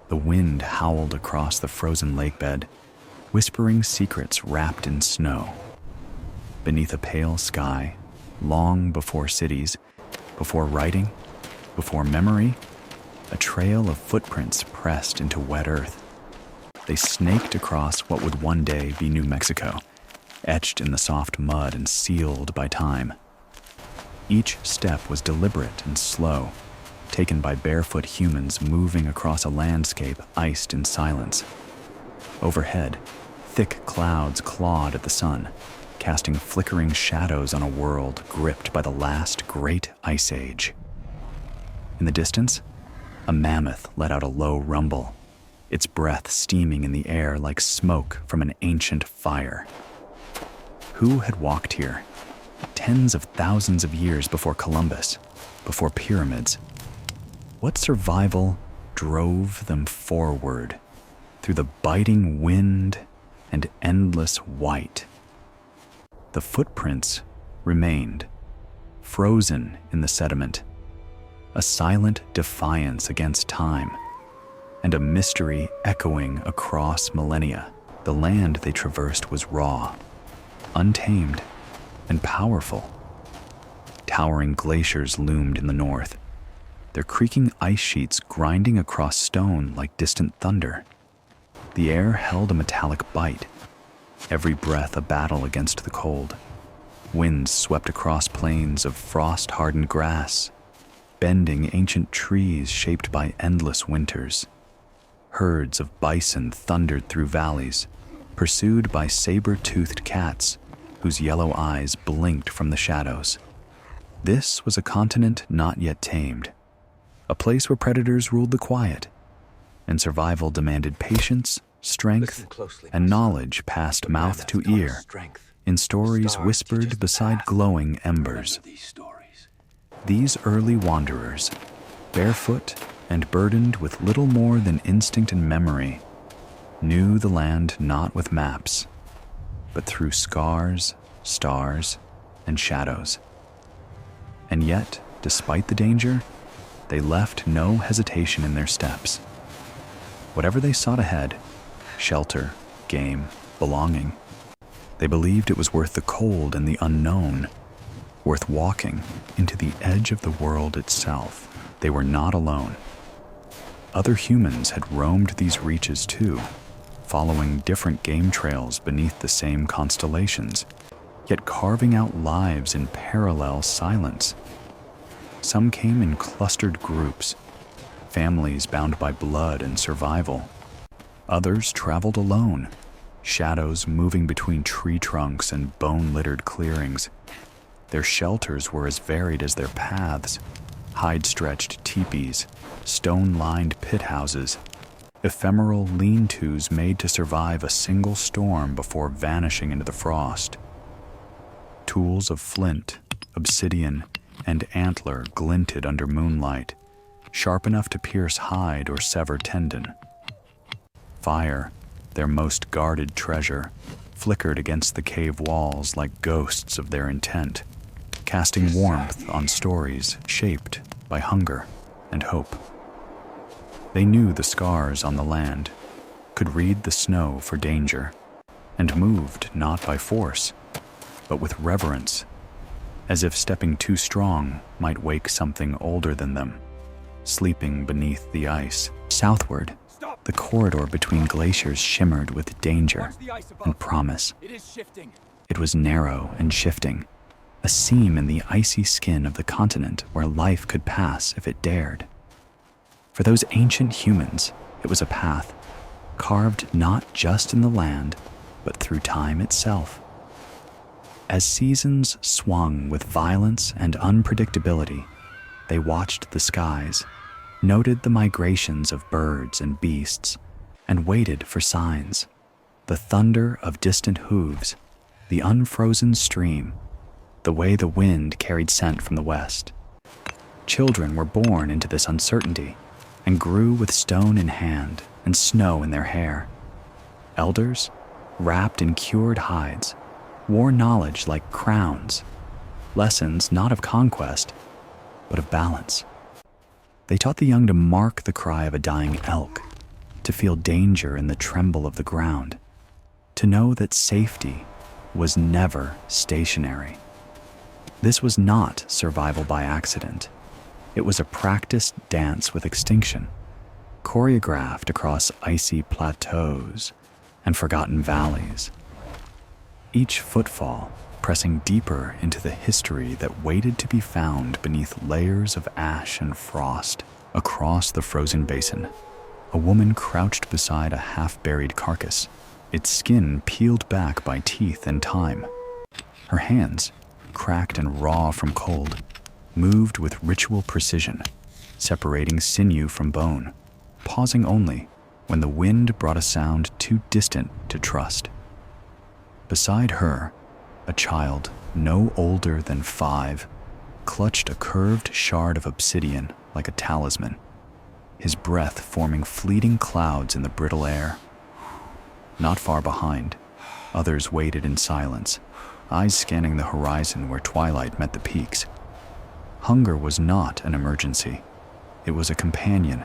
The wind howled across the frozen lakebed, whispering secrets wrapped in snow. Beneath a pale sky, long before cities, before writing, before memory, a trail of footprints pressed into wet earth. They snaked across what would one day be New Mexico, etched in the soft mud and sealed by time. Each step was deliberate and slow, taken by barefoot humans moving across a landscape iced in silence. Overhead, thick clouds clawed at the sun, casting flickering shadows on a world gripped by the last great ice age. In the distance, a mammoth let out a low rumble, its breath steaming in the air like smoke from an ancient fire. Who had walked here? Tens of thousands of years before Columbus, before pyramids. What survival drove them forward through the biting wind and endless white? The footprints remained, frozen in the sediment, a silent defiance against time, and a mystery echoing across millennia. The land they traversed was raw, untamed, and powerful. Towering glaciers loomed in the north, their creaking ice sheets grinding across stone like distant thunder. The air held a metallic bite, every breath a battle against the cold. Winds swept across plains of frost-hardened grass, bending ancient trees shaped by endless winters. Herds of bison thundered through valleys, pursued by saber-toothed cats whose yellow eyes blinked from the shadows. This was a continent not yet tamed, a place where predators ruled the quiet, and survival demanded patience, strength, and knowledge passed mouth to ear, in stories whispered beside glowing embers. These early wanderers, barefoot and burdened with little more than instinct and memory, knew the land not with maps, but through scars, stars, and shadows. And yet, despite the danger, they left no hesitation in their steps. Whatever they sought ahead, shelter, game, belonging, they believed it was worth the cold and the unknown, worth walking into the edge of the world itself. They were not alone. Other humans had roamed these reaches too, following different game trails beneath the same constellations, yet carving out lives in parallel silence. Some came in clustered groups, families bound by blood and survival. Others traveled alone, shadows moving between tree trunks and bone-littered clearings. Their shelters were as varied as their paths: hide-stretched teepees, stone-lined pit houses, ephemeral lean-tos made to survive a single storm before vanishing into the frost. Tools of flint, obsidian, and antler glinted under moonlight, sharp enough to pierce hide or sever tendon. Fire, their most guarded treasure, flickered against the cave walls like ghosts of their intent, casting warmth on stories shaped by hunger and hope. They knew the scars on the land, could read the snow for danger, and moved not by force, but with reverence, as if stepping too strong might wake something older than them, sleeping beneath the ice. Southward, the corridor between glaciers shimmered with danger and promise. It was narrow and shifting, a seam in the icy skin of the continent where life could pass if it dared. For those ancient humans, it was a path, carved not just in the land, but through time itself. As seasons swung with violence and unpredictability, they watched the skies, noted the migrations of birds and beasts, and waited for signs: the thunder of distant hooves, the unfrozen stream, the way the wind carried scent from the west. Children were born into this uncertainty and grew with stone in hand and snow in their hair. Elders, wrapped in cured hides, wore knowledge like crowns, lessons not of conquest, but of balance. They taught the young to mark the cry of a dying elk, to feel danger in the tremble of the ground, to know that safety was never stationary. This was not survival by accident. It was a practiced dance with extinction, choreographed across icy plateaus and forgotten valleys. Each footfall pressing deeper into the history that waited to be found beneath layers of ash and frost. Across the frozen basin, a woman crouched beside a half-buried carcass, its skin peeled back by teeth and time. Her hands, cracked and raw from cold, moved with ritual precision, separating sinew from bone, pausing only when the wind brought a sound too distant to trust. Beside her, a child no older than 5 clutched a curved shard of obsidian like a talisman, his breath forming fleeting clouds in the brittle air. Not far behind, others waited in silence, eyes scanning the horizon where twilight met the peaks. Hunger was not an emergency. It was a companion,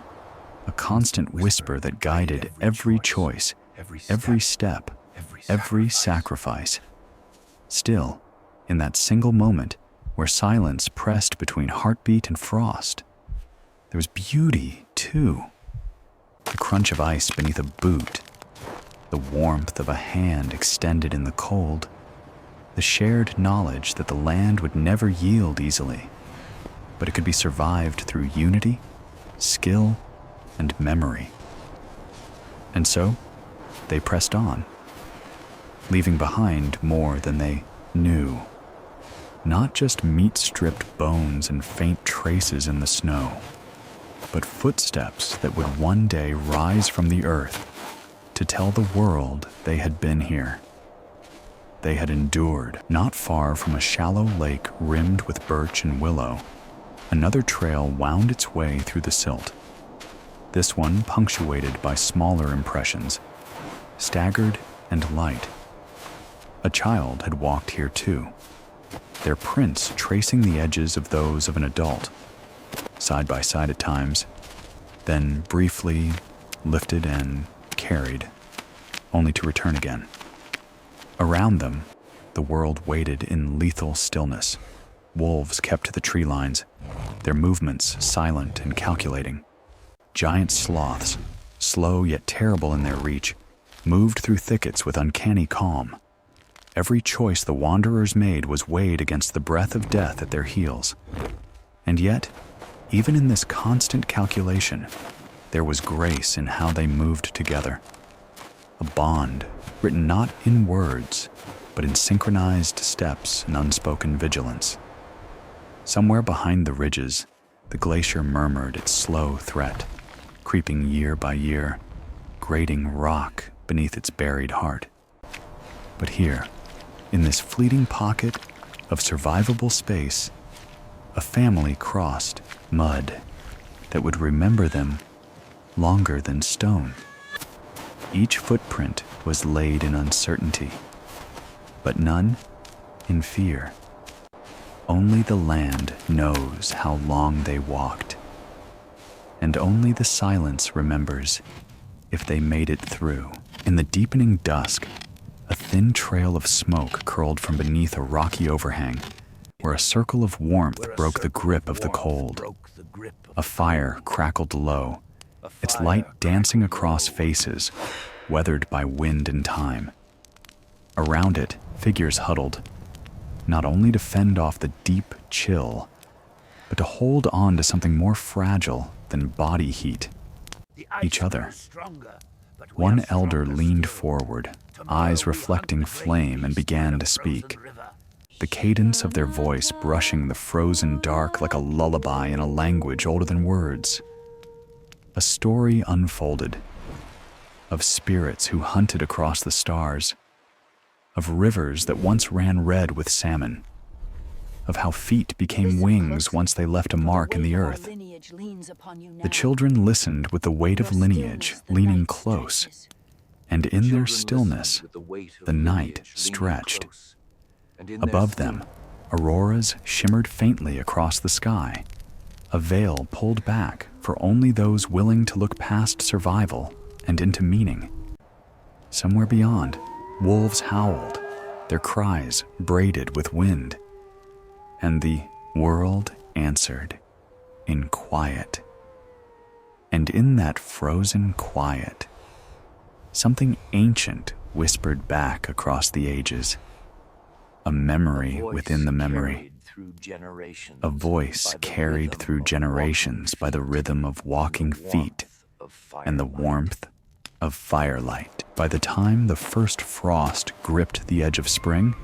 a constant whisper that guided every choice, every step, every sacrifice. Still, in that single moment where silence pressed between heartbeat and frost, there was beauty, too. The crunch of ice beneath a boot, the warmth of a hand extended in the cold, the shared knowledge that the land would never yield easily, but it could be survived through unity, skill, and memory. And so, they pressed on, leaving behind more than they knew. Not just meat-stripped bones and faint traces in the snow, but footsteps that would one day rise from the earth to tell the world they had been here. They had endured. Not far from a shallow lake rimmed with birch and willow, another trail wound its way through the silt. This one punctuated by smaller impressions, staggered and light. A child had walked here too, their prints tracing the edges of those of an adult, side by side at times, then briefly lifted and carried, only to return again. Around them, the world waited in lethal stillness. Wolves kept to the tree lines, their movements silent and calculating. Giant sloths, slow yet terrible in their reach, moved through thickets with uncanny calm. Every choice the wanderers made was weighed against the breath of death at their heels. And yet, even in this constant calculation, there was grace in how they moved together. A bond written not in words, but in synchronized steps and unspoken vigilance. Somewhere behind the ridges, the glacier murmured its slow threat, creeping year by year, grating rock beneath its buried heart. But here, in this fleeting pocket of survivable space, a family crossed mud that would remember them longer than stone. Each footprint was laid in uncertainty, but none in fear. Only the land knows how long they walked, and only the silence remembers if they made it through. In the deepening dusk, a thin trail of smoke curled from beneath a rocky overhang, where a circle of warmth broke the grip of the cold. A fire crackled low, its light dancing across faces, weathered by wind and time. Around it, figures huddled, not only to fend off the deep chill, but to hold on to something more fragile than body heat: each other. One elder leaned forward, eyes reflecting flame, and began to speak, the cadence of their voice brushing the frozen dark like a lullaby in a language older than words. A story unfolded, of spirits who hunted across the stars, of rivers that once ran red with salmon, of how feet became wings once they left a mark in the earth. The children listened with the weight of lineage leaning close, and in their stillness, the night stretched. Above them, auroras shimmered faintly across the sky, a veil pulled back for only those willing to look past survival and into meaning. Somewhere beyond, wolves howled, their cries braided with wind, and the world answered in quiet. And in that frozen quiet, something ancient whispered back across the ages, a memory within the memory, a voice carried through generations by the rhythm of walking feet and the warmth of firelight. By the time the first frost gripped the edge of spring,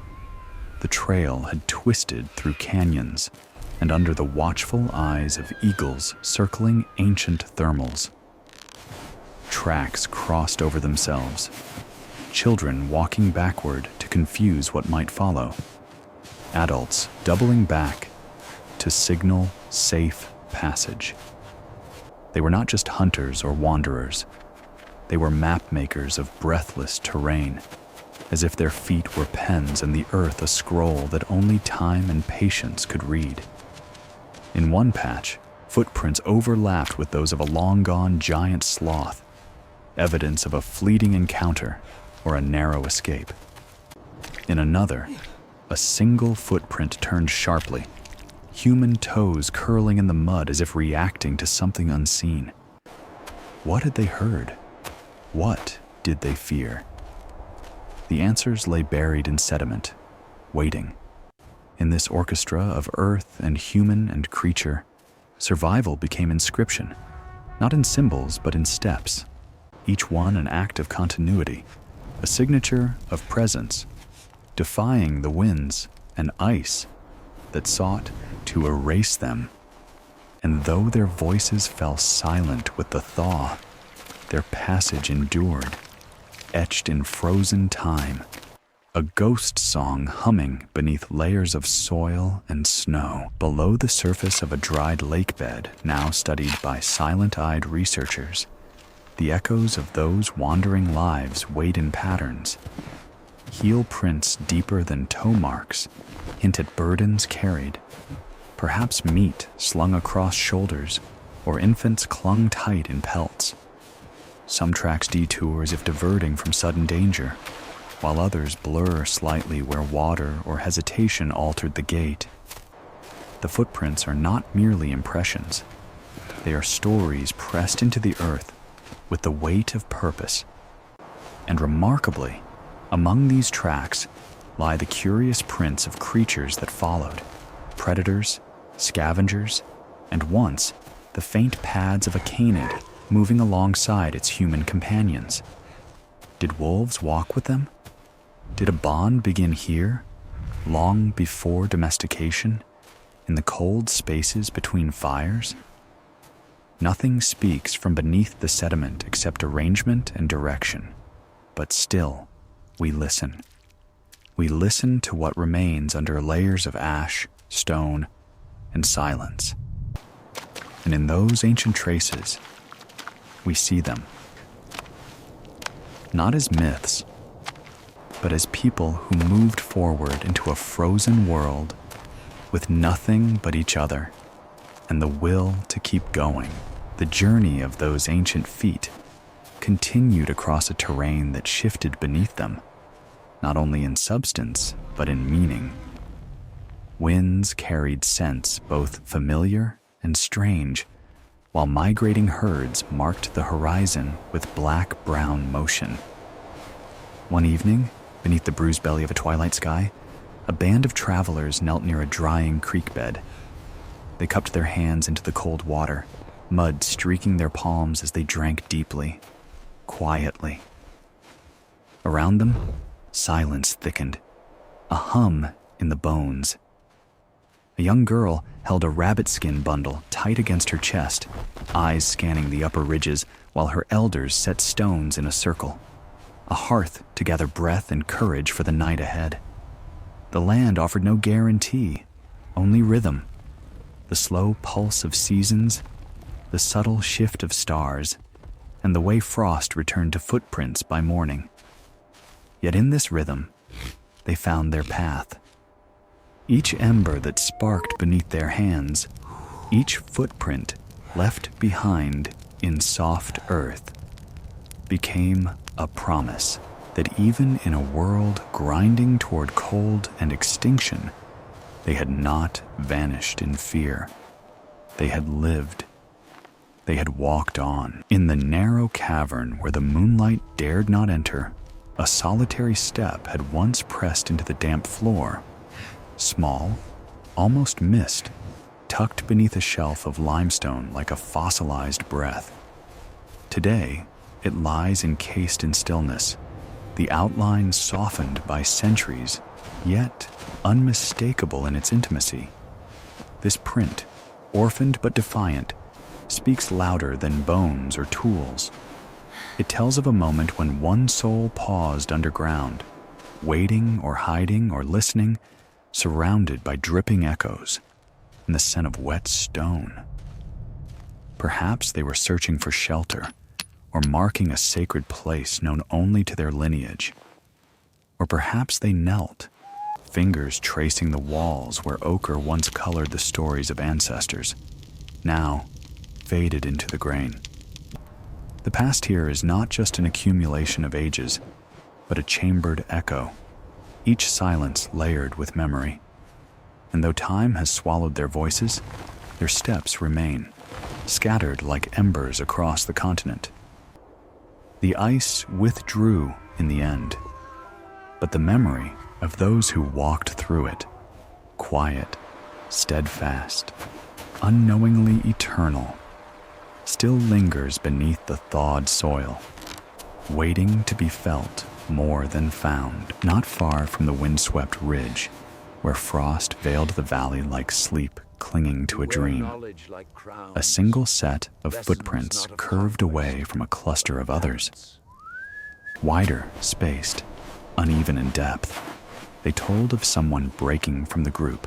the trail had twisted through canyons and under the watchful eyes of eagles circling ancient thermals. Tracks crossed over themselves, children walking backward to confuse what might follow, adults doubling back to signal safe passage. They were not just hunters or wanderers. They were map makers of breathless terrain, as if their feet were pens and the earth a scroll that only time and patience could read. In one patch, footprints overlapped with those of a long-gone giant sloth, evidence of a fleeting encounter or a narrow escape. In another, a single footprint turned sharply, human toes curling in the mud as if reacting to something unseen. What had they heard? What did they fear? The answers lay buried in sediment, waiting. In this orchestra of earth and human and creature, survival became inscription, not in symbols but in steps, each one an act of continuity, a signature of presence, defying the winds and ice that sought to erase them. And though their voices fell silent with the thaw, their passage endured, etched in frozen time, a ghost song humming beneath layers of soil and snow. Below the surface of a dried lakebed now studied by silent-eyed researchers, the echoes of those wandering lives wait in patterns. Heel prints deeper than toe marks hint at burdens carried, perhaps meat slung across shoulders or infants clung tight in pelts. Some tracks detour as if diverting from sudden danger, while others blur slightly where water or hesitation altered the gait. The footprints are not merely impressions. They are stories pressed into the earth with the weight of purpose. And remarkably, among these tracks lie the curious prints of creatures that followed, predators, scavengers, and once the faint pads of a canid moving alongside its human companions. Did wolves walk with them? Did a bond begin here, long before domestication, in the cold spaces between fires? Nothing speaks from beneath the sediment except arrangement and direction, but still, we listen. We listen to what remains under layers of ash, stone, and silence. And in those ancient traces, we see them, not as myths, but as people who moved forward into a frozen world with nothing but each other and the will to keep going. The journey of those ancient feet continued across a terrain that shifted beneath them, not only in substance, but in meaning. Winds carried scents both familiar and strange, while migrating herds marked the horizon with black-brown motion. One evening, beneath the bruised belly of a twilight sky, a band of travelers knelt near a drying creek bed. They cupped their hands into the cold water, mud streaking their palms as they drank deeply, quietly. Around them, silence thickened, a hum in the bones. A young girl held a rabbit skin bundle tight against her chest, eyes scanning the upper ridges while her elders set stones in a circle, a hearth to gather breath and courage for the night ahead. The land offered no guarantee, only rhythm, the slow pulse of seasons, the subtle shift of stars, and the way frost returned to footprints by morning. Yet in this rhythm, they found their path. Each ember that sparked beneath their hands, each footprint left behind in soft earth, became a promise that even in a world grinding toward cold and extinction, they had not vanished in fear. They had lived. They had walked on. In the narrow cavern where the moonlight dared not enter, a solitary step had once pressed into the damp floor, small, almost mist, tucked beneath a shelf of limestone like a fossilized breath. Today, it lies encased in stillness, the outline softened by centuries, yet unmistakable in its intimacy. This print, orphaned but defiant, speaks louder than bones or tools. It tells of a moment when one soul paused underground, waiting or hiding or listening, surrounded by dripping echoes and the scent of wet stone. Perhaps they were searching for shelter, or marking a sacred place known only to their lineage. Or perhaps they knelt, fingers tracing the walls where ochre once colored the stories of ancestors, now faded into the grain. The past here is not just an accumulation of ages, but a chambered echo, each silence layered with memory. And though time has swallowed their voices, their steps remain, scattered like embers across the continent. The ice withdrew in the end, but the memory of those who walked through it, quiet, steadfast, unknowingly eternal, still lingers beneath the thawed soil, waiting to be felt more than found, not far from the windswept ridge, where frost veiled the valley like sleep clinging to a dream. A single set of footprints curved away from a cluster of others. Wider, spaced, uneven in depth, they told of someone breaking from the group,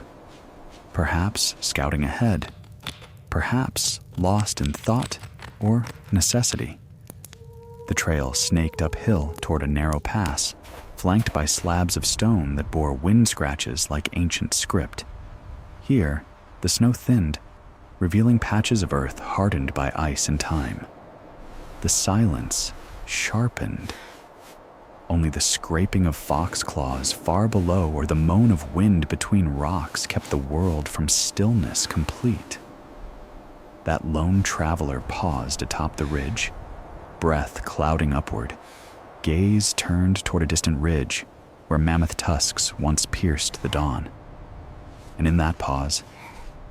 perhaps scouting ahead, perhaps lost in thought or necessity. The trail snaked uphill toward a narrow pass, flanked by slabs of stone that bore wind scratches like ancient script. Here, the snow thinned, revealing patches of earth hardened by ice and time. The silence sharpened. Only the scraping of fox claws far below or the moan of wind between rocks kept the world from stillness complete. That lone traveler paused atop the ridge, breath clouding upward, gaze turned toward a distant ridge where mammoth tusks once pierced the dawn. And in that pause,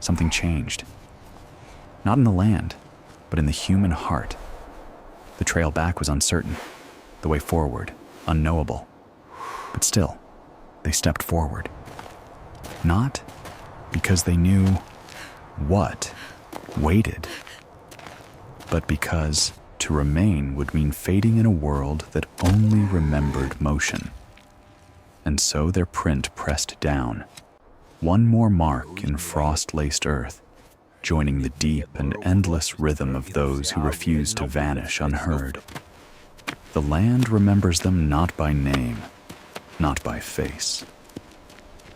something changed. Not in the land, but in the human heart. The trail back was uncertain, the way forward unknowable. But still, they stepped forward. Not because they knew what waited, but because to remain would mean fading in a world that only remembered motion. And so their print pressed down, one more mark in frost-laced earth, joining the deep and endless rhythm of those who refuse to vanish unheard. The land remembers them not by name, not by face,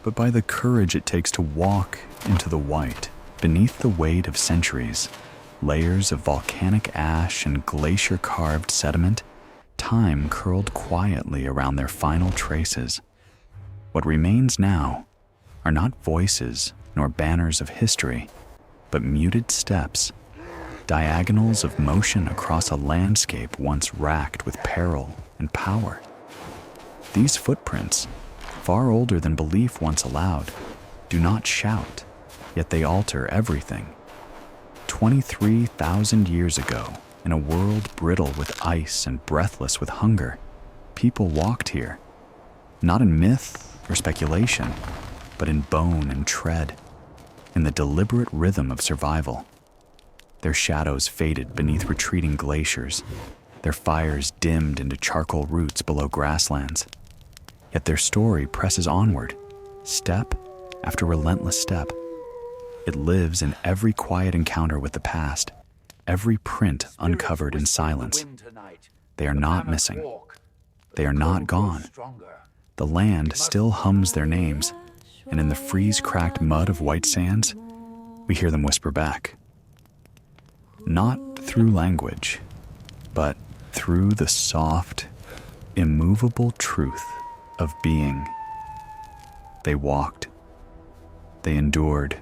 but by the courage it takes to walk into the white, beneath the weight of centuries, layers of volcanic ash and glacier-carved sediment. Time curled quietly around their final traces. What remains now are not voices nor banners of history, but muted steps, diagonals of motion across a landscape once racked with peril and power. These footprints, far older than belief once allowed, do not shout, yet they alter everything. 23,000 years ago, in a world brittle with ice and breathless with hunger, people walked here, not in myth or speculation, but in bone and tread, in the deliberate rhythm of survival. Their shadows faded beneath retreating glaciers, their fires dimmed into charcoal roots below grasslands. Yet their story presses onward, step after relentless step. It lives in every quiet encounter with the past, every print uncovered in silence. They are not missing. They are not gone. The land still hums their names, and in the freeze-cracked mud of white sands, we hear them whisper back. Not through language, but through the soft, immovable truth of being. They walked, they endured,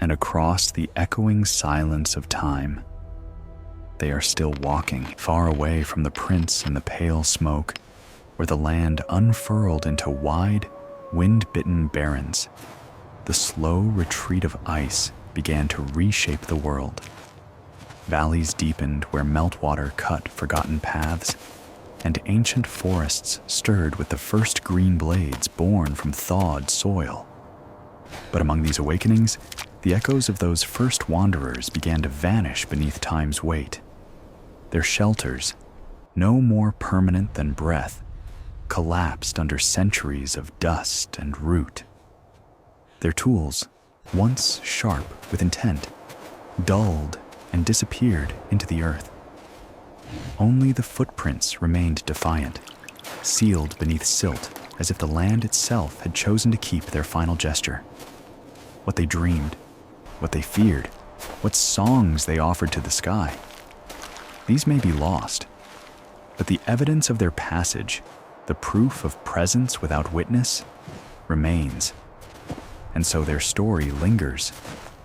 and across the echoing silence of time, they are still walking, far away from the prince and the pale smoke, where the land unfurled into wide, wind-bitten barrens. The slow retreat of ice began to reshape the world. Valleys deepened where meltwater cut forgotten paths, and ancient forests stirred with the first green blades born from thawed soil. But among these awakenings, the echoes of those first wanderers began to vanish beneath time's weight. Their shelters, no more permanent than breath, collapsed under centuries of dust and root. Their tools, once sharp with intent, dulled and disappeared into the earth. Only the footprints remained defiant, sealed beneath silt as if the land itself had chosen to keep their final gesture. What they dreamed, what they feared, what songs they offered to the sky. These may be lost, but the evidence of their passage, the proof of presence without witness, remains. And so their story lingers,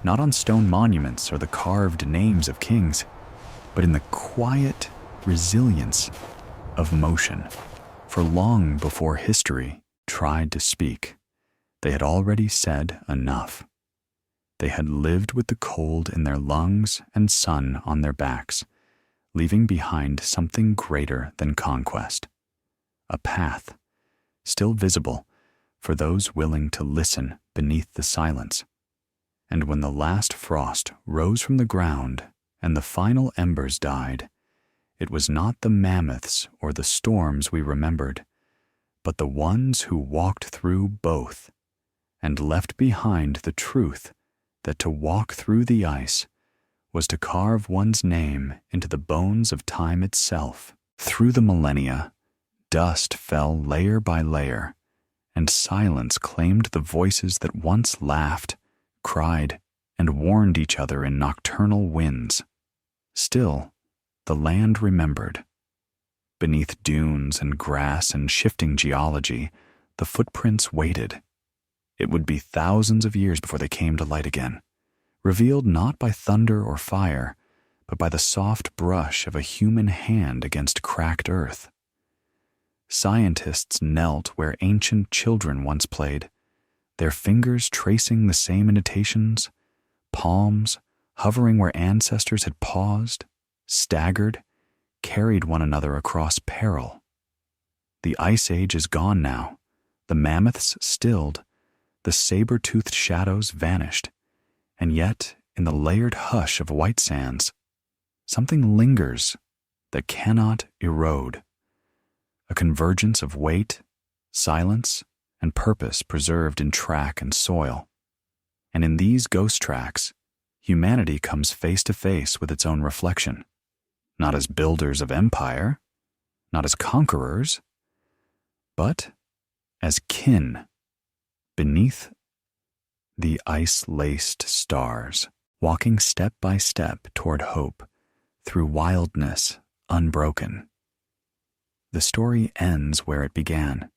not on stone monuments or the carved names of kings, but in the quiet resilience of motion. For long before history tried to speak, they had already said enough. They had lived with the cold in their lungs and sun on their backs, leaving behind something greater than conquest. A path, still visible for those willing to listen beneath the silence. And when the last frost rose from the ground and the final embers died, it was not the mammoths or the storms we remembered, but the ones who walked through both and left behind the truth that to walk through the ice was to carve one's name into the bones of time itself. Through the millennia, dust fell layer by layer, and silence claimed the voices that once laughed, cried, and warned each other in nocturnal winds. Still, the land remembered. Beneath dunes and grass and shifting geology, the footprints waited. It would be thousands of years before they came to light again, revealed not by thunder or fire, but by the soft brush of a human hand against cracked earth. Scientists knelt where ancient children once played, their fingers tracing the same indentations, palms hovering where ancestors had paused, staggered, carried one another across peril. The ice age is gone now, the mammoths stilled, the saber-toothed shadows vanished, and yet in the layered hush of white sands, something lingers that cannot erode. A convergence of weight, silence, and purpose preserved in track and soil. And in these ghost tracks, humanity comes face to face with its own reflection, not as builders of empire, not as conquerors, but as kin beneath the ice-laced stars, walking step by step toward hope through wildness unbroken. The story ends where it began,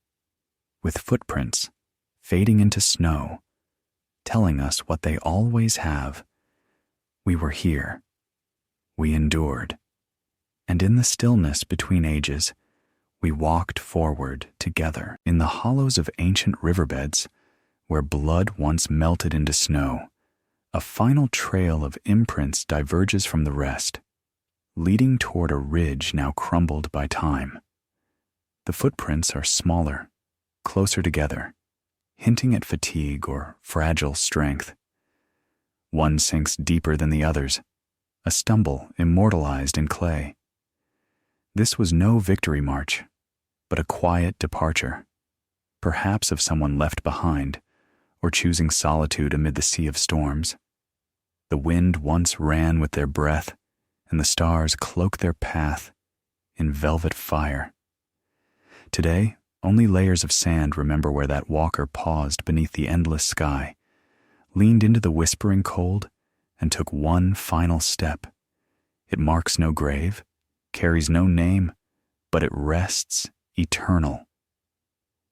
with footprints fading into snow, telling us what they always have. We were here. We endured. And in the stillness between ages, we walked forward together in the hollows of ancient riverbeds where blood once melted into snow. A final trail of imprints diverges from the rest, leading toward a ridge now crumbled by time. The footprints are smaller, closer together, hinting at fatigue or fragile strength. One sinks deeper than the others, a stumble immortalized in clay. This was no victory march, but a quiet departure, perhaps of someone left behind, or choosing solitude amid the sea of storms. The wind once ran with their breath, and the stars cloaked their path in velvet fire. Today, only layers of sand remember where that walker paused beneath the endless sky, leaned into the whispering cold, and took one final step. It marks no grave, carries no name, but it rests eternal.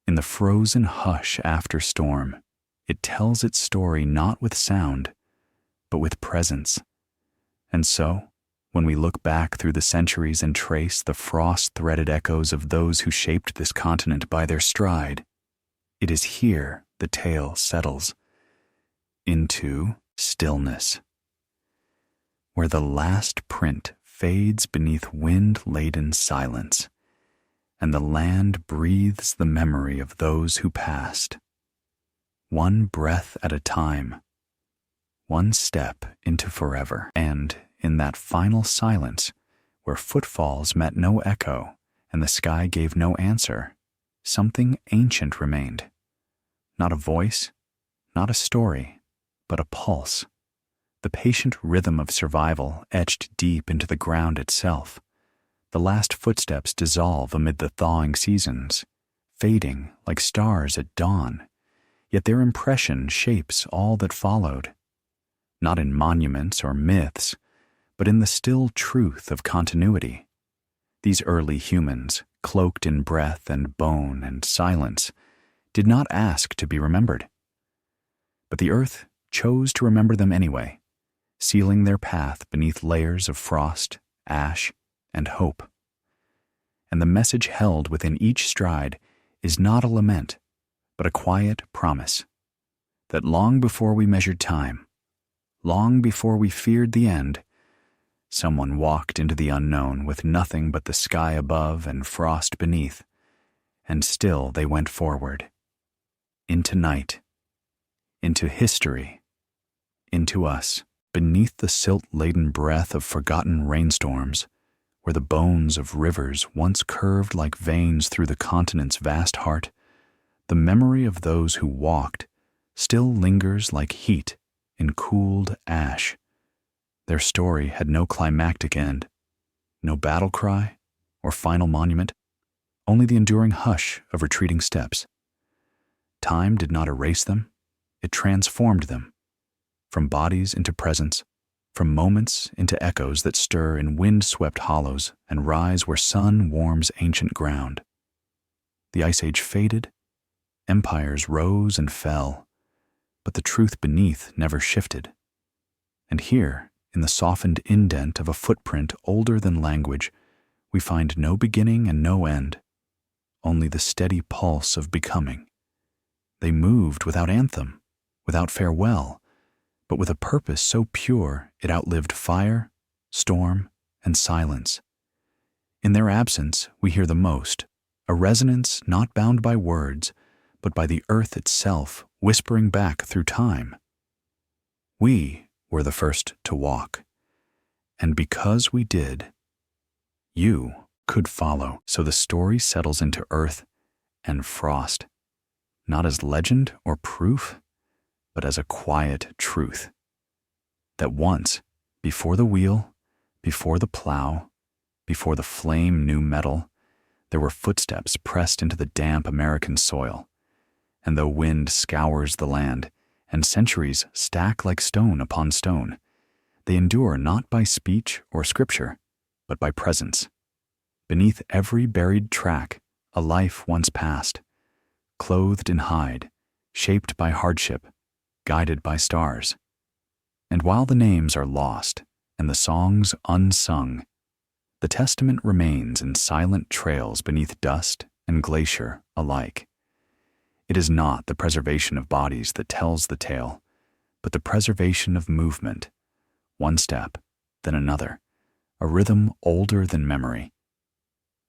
In the frozen hush after storm, it tells its story not with sound, but with presence. And so, when we look back through the centuries and trace the frost-threaded echoes of those who shaped this continent by their stride, it is here the tale settles into stillness, where the last print fades beneath wind-laden silence, and the land breathes the memory of those who passed, one breath at a time, one step into forever. And in that final silence, where footfalls met no echo and the sky gave no answer, something ancient remained. Not a voice, not a story, but a pulse, the patient rhythm of survival etched deep into the ground itself. The last footsteps dissolve amid the thawing seasons, fading like stars at dawn, yet their impression shapes all that followed, not in monuments or myths, but in the still truth of continuity. These early humans, cloaked in breath and bone and silence, did not ask to be remembered. But the earth chose to remember them anyway, sealing their path beneath layers of frost, ash, and hope. And the message held within each stride is not a lament, but a quiet promise that long before we measured time, long before we feared the end, someone walked into the unknown with nothing but the sky above and frost beneath, and still they went forward, into night, into history, into us, beneath the silt-laden breath of forgotten rainstorms, where the bones of rivers once curved like veins through the continent's vast heart. The memory of those who walked still lingers like heat in cooled ash. Their story had no climactic end, no battle cry or final monument, only the enduring hush of retreating steps. Time did not erase them, it transformed them, from bodies into presence, from moments into echoes that stir in wind-swept hollows and rise where sun warms ancient ground. The Ice Age faded, empires rose and fell, but the truth beneath never shifted. And here, in the softened indent of a footprint older than language, we find no beginning and no end, only the steady pulse of becoming. They moved without anthem, without farewell, but with a purpose so pure it outlived fire, storm, and silence. In their absence we hear the most, a resonance not bound by words, but by the earth itself whispering back through time. We were the first to walk, and because we did, you could follow. So the story settles into earth and frost, not as legend or proof, but as a quiet truth, that once, before the wheel, before the plow, before the flame knew metal, there were footsteps pressed into the damp American soil, and though wind scours the land, and centuries stack like stone upon stone, they endure not by speech or scripture, but by presence. Beneath every buried track, a life once passed, clothed in hide, shaped by hardship, guided by stars. And while the names are lost and the songs unsung, the testament remains in silent trails beneath dust and glacier alike. It is not the preservation of bodies that tells the tale, but the preservation of movement, one step, then another, a rhythm older than memory.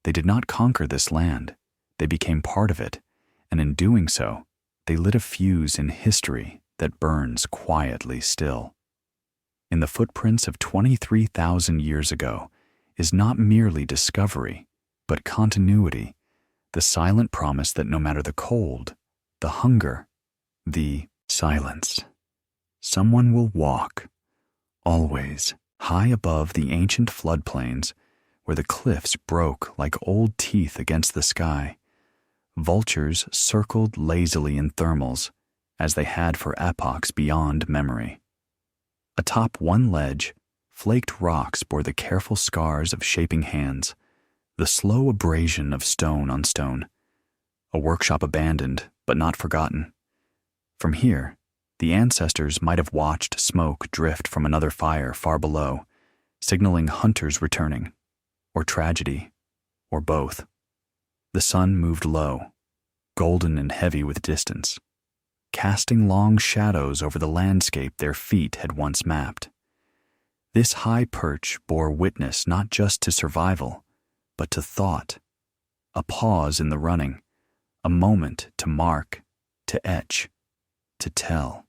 They did not conquer this land, they became part of it, and in doing so, they lit a fuse in history that burns quietly still. In the footprints of 23,000 years ago is not merely discovery, but continuity, the silent promise that no matter the cold, the hunger, the silence, someone will walk, always, high above the ancient floodplains where the cliffs broke like old teeth against the sky. Vultures circled lazily in thermals, as they had for epochs beyond memory. Atop one ledge, Flaked rocks bore the careful scars of shaping hands, the slow abrasion of stone on stone. A workshop abandoned, but not forgotten. From here, the ancestors might have watched smoke drift from another fire far below, signaling hunters returning, or tragedy, or both. The sun moved low, golden and heavy with distance, casting long shadows over the landscape their feet had once mapped. This high perch bore witness not just to survival, but to thought, a pause in the running, a moment to mark, to etch, to tell.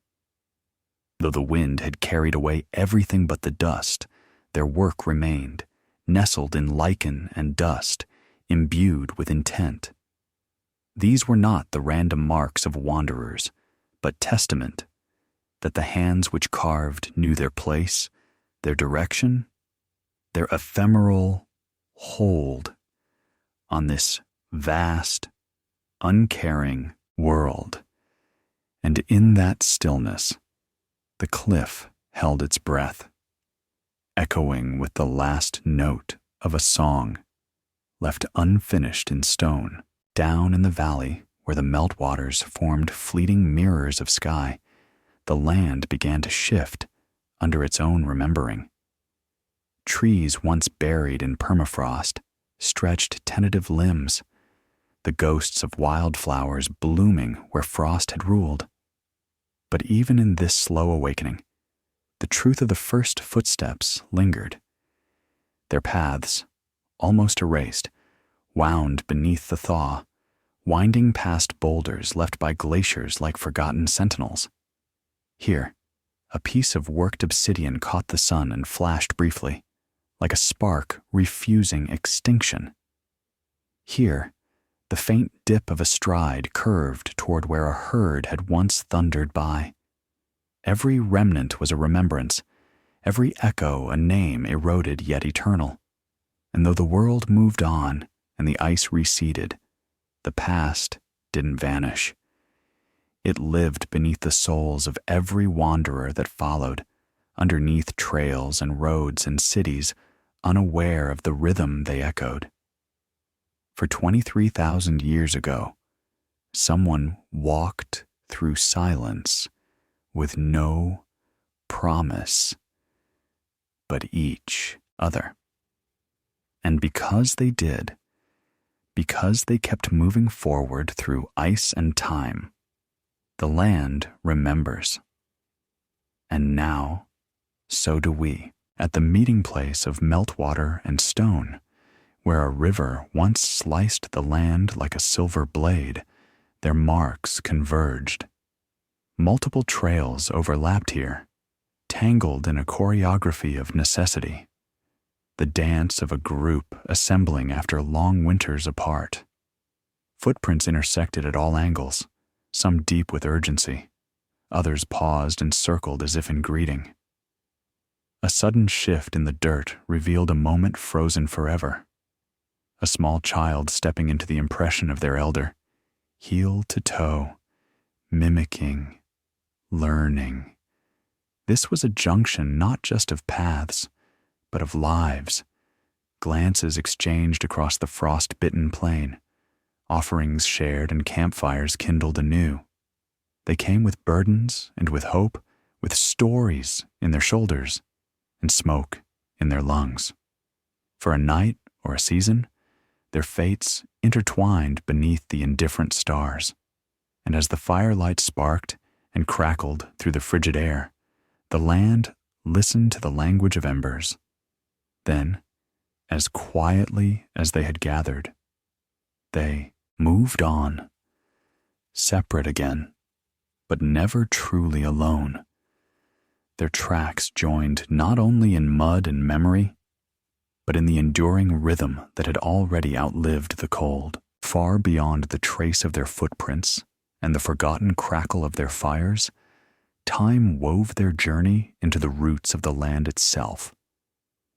Though the wind had carried away everything but the dust, their work remained, nestled in lichen and dust, imbued with intent. These were not the random marks of wanderers, but testament that the hands which carved knew their place, their direction, their ephemeral hold on this vast, uncaring world. And in that stillness, the cliff held its breath, echoing with the last note of a song left unfinished in stone. Down in the valley, where the meltwaters formed fleeting mirrors of sky, the land began to shift under its own remembering. Trees once buried in permafrost stretched tentative limbs, the ghosts of wildflowers blooming where frost had ruled. But even in this slow awakening, the truth of the first footsteps lingered. Their paths, almost erased, wound beneath the thaw, winding past boulders left by glaciers like forgotten sentinels. Here, a piece of worked obsidian caught the sun and flashed briefly, like a spark refusing extinction. Here, the faint dip of a stride curved toward where a herd had once thundered by. Every remnant was a remembrance, every echo a name eroded yet eternal. And though the world moved on and the ice receded, the past didn't vanish. It lived beneath the souls of every wanderer that followed, underneath trails and roads and cities, unaware of the rhythm they echoed. For 23,000 years ago, someone walked through silence with no promise, but each other. And because they did, because they kept moving forward through ice and time, the land remembers. And now, so do we, at the meeting place of meltwater and stone, where a river once sliced the land like a silver blade, their marks converged. Multiple trails overlapped here, tangled in a choreography of necessity, the dance of a group assembling after long winters apart. Footprints intersected at all angles, some deep with urgency, others paused and circled as if in greeting. A sudden shift in the dirt revealed a moment frozen forever. A small child stepping into the impression of their elder, heel to toe, mimicking, learning. This was a junction not just of paths, but of lives, glances exchanged across the frost-bitten plain, offerings shared and campfires kindled anew. They came with burdens and with hope, with stories in their shoulders and smoke in their lungs. For a night or a season, their fates intertwined beneath the indifferent stars, and as the firelight sparked and crackled through the frigid air, the land listened to the language of embers. Then, as quietly as they had gathered, they moved on, separate again, but never truly alone. Their tracks joined not only in mud and memory, but in the enduring rhythm that had already outlived the cold. Far beyond the trace of their footprints and the forgotten crackle of their fires, time wove their journey into the roots of the land itself.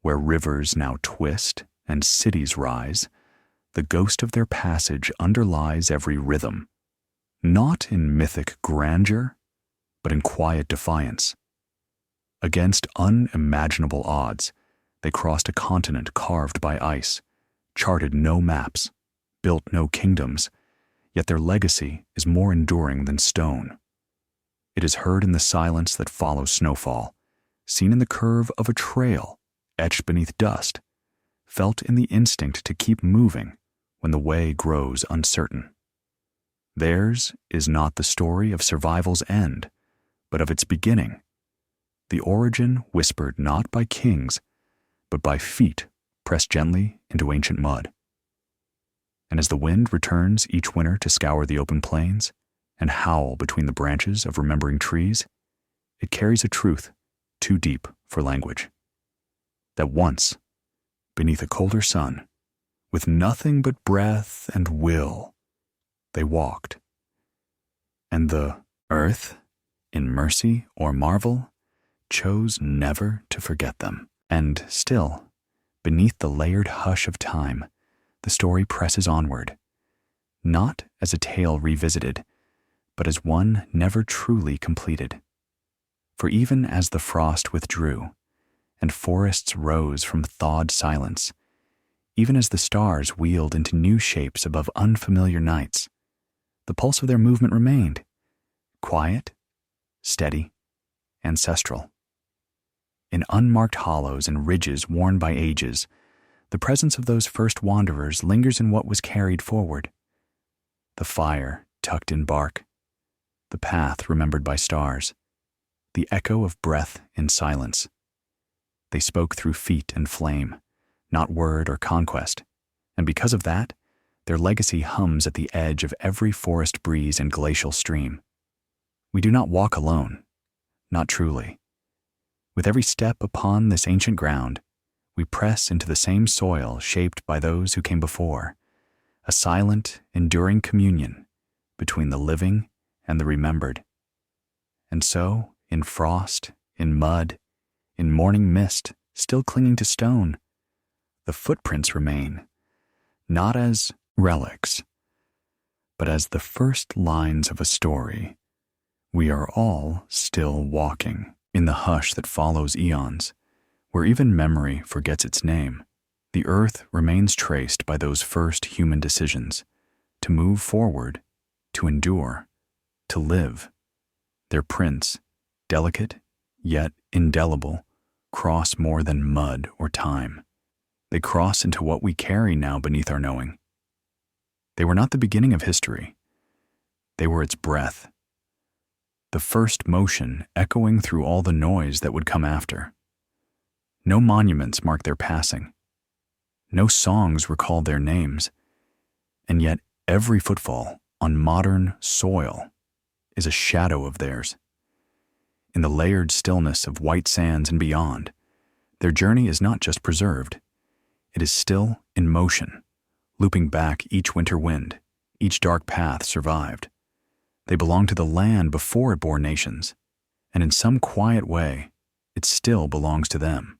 Where rivers now twist and cities rise, the ghost of their passage underlies every rhythm, not in mythic grandeur, but in quiet defiance. Against unimaginable odds, they crossed a continent carved by ice, charted no maps, built no kingdoms, yet their legacy is more enduring than stone. It is heard in the silence that follows snowfall, seen in the curve of a trail etched beneath dust, felt in the instinct to keep moving when the way grows uncertain. Theirs is not the story of survival's end, but of its beginning, the origin whispered not by kings, but by feet pressed gently into ancient mud. And as the wind returns each winter to scour the open plains and howl between the branches of remembering trees, it carries a truth too deep for language. That once, beneath a colder sun, with nothing but breath and will, they walked. And the earth, in mercy or marvel, chose never to forget them. And still, beneath the layered hush of time, the story presses onward, not as a tale revisited, but as one never truly completed. For even as the frost withdrew, and forests rose from thawed silence, even as the stars wheeled into new shapes above unfamiliar nights, the pulse of their movement remained, quiet, steady, ancestral. In unmarked hollows and ridges worn by ages, the presence of those first wanderers lingers in what was carried forward. The fire tucked in bark, the path remembered by stars, the echo of breath in silence. They spoke through feet and flame, not word or conquest, and because of that, their legacy hums at the edge of every forest breeze and glacial stream. We do not walk alone, not truly. With every step upon this ancient ground, we press into the same soil shaped by those who came before, a silent, enduring communion between the living and the remembered. And so, in frost, in mud, in morning mist, still clinging to stone, the footprints remain, not as relics, but as the first lines of a story. We are all still walking. In the hush that follows eons, where even memory forgets its name, the earth remains traced by those first human decisions, to move forward, to endure, to live. Their prints, delicate yet indelible, cross more than mud or time. They cross into what we carry now beneath our knowing. They were not the beginning of history. They were its breath, the first motion echoing through all the noise that would come after. No monuments mark their passing. No songs recall their names. And yet every footfall on modern soil is a shadow of theirs. In the layered stillness of white sands and beyond, their journey is not just preserved. It is still in motion, looping back each winter wind, each dark path survived. They belong to the land before it bore nations, and in some quiet way, it still belongs to them.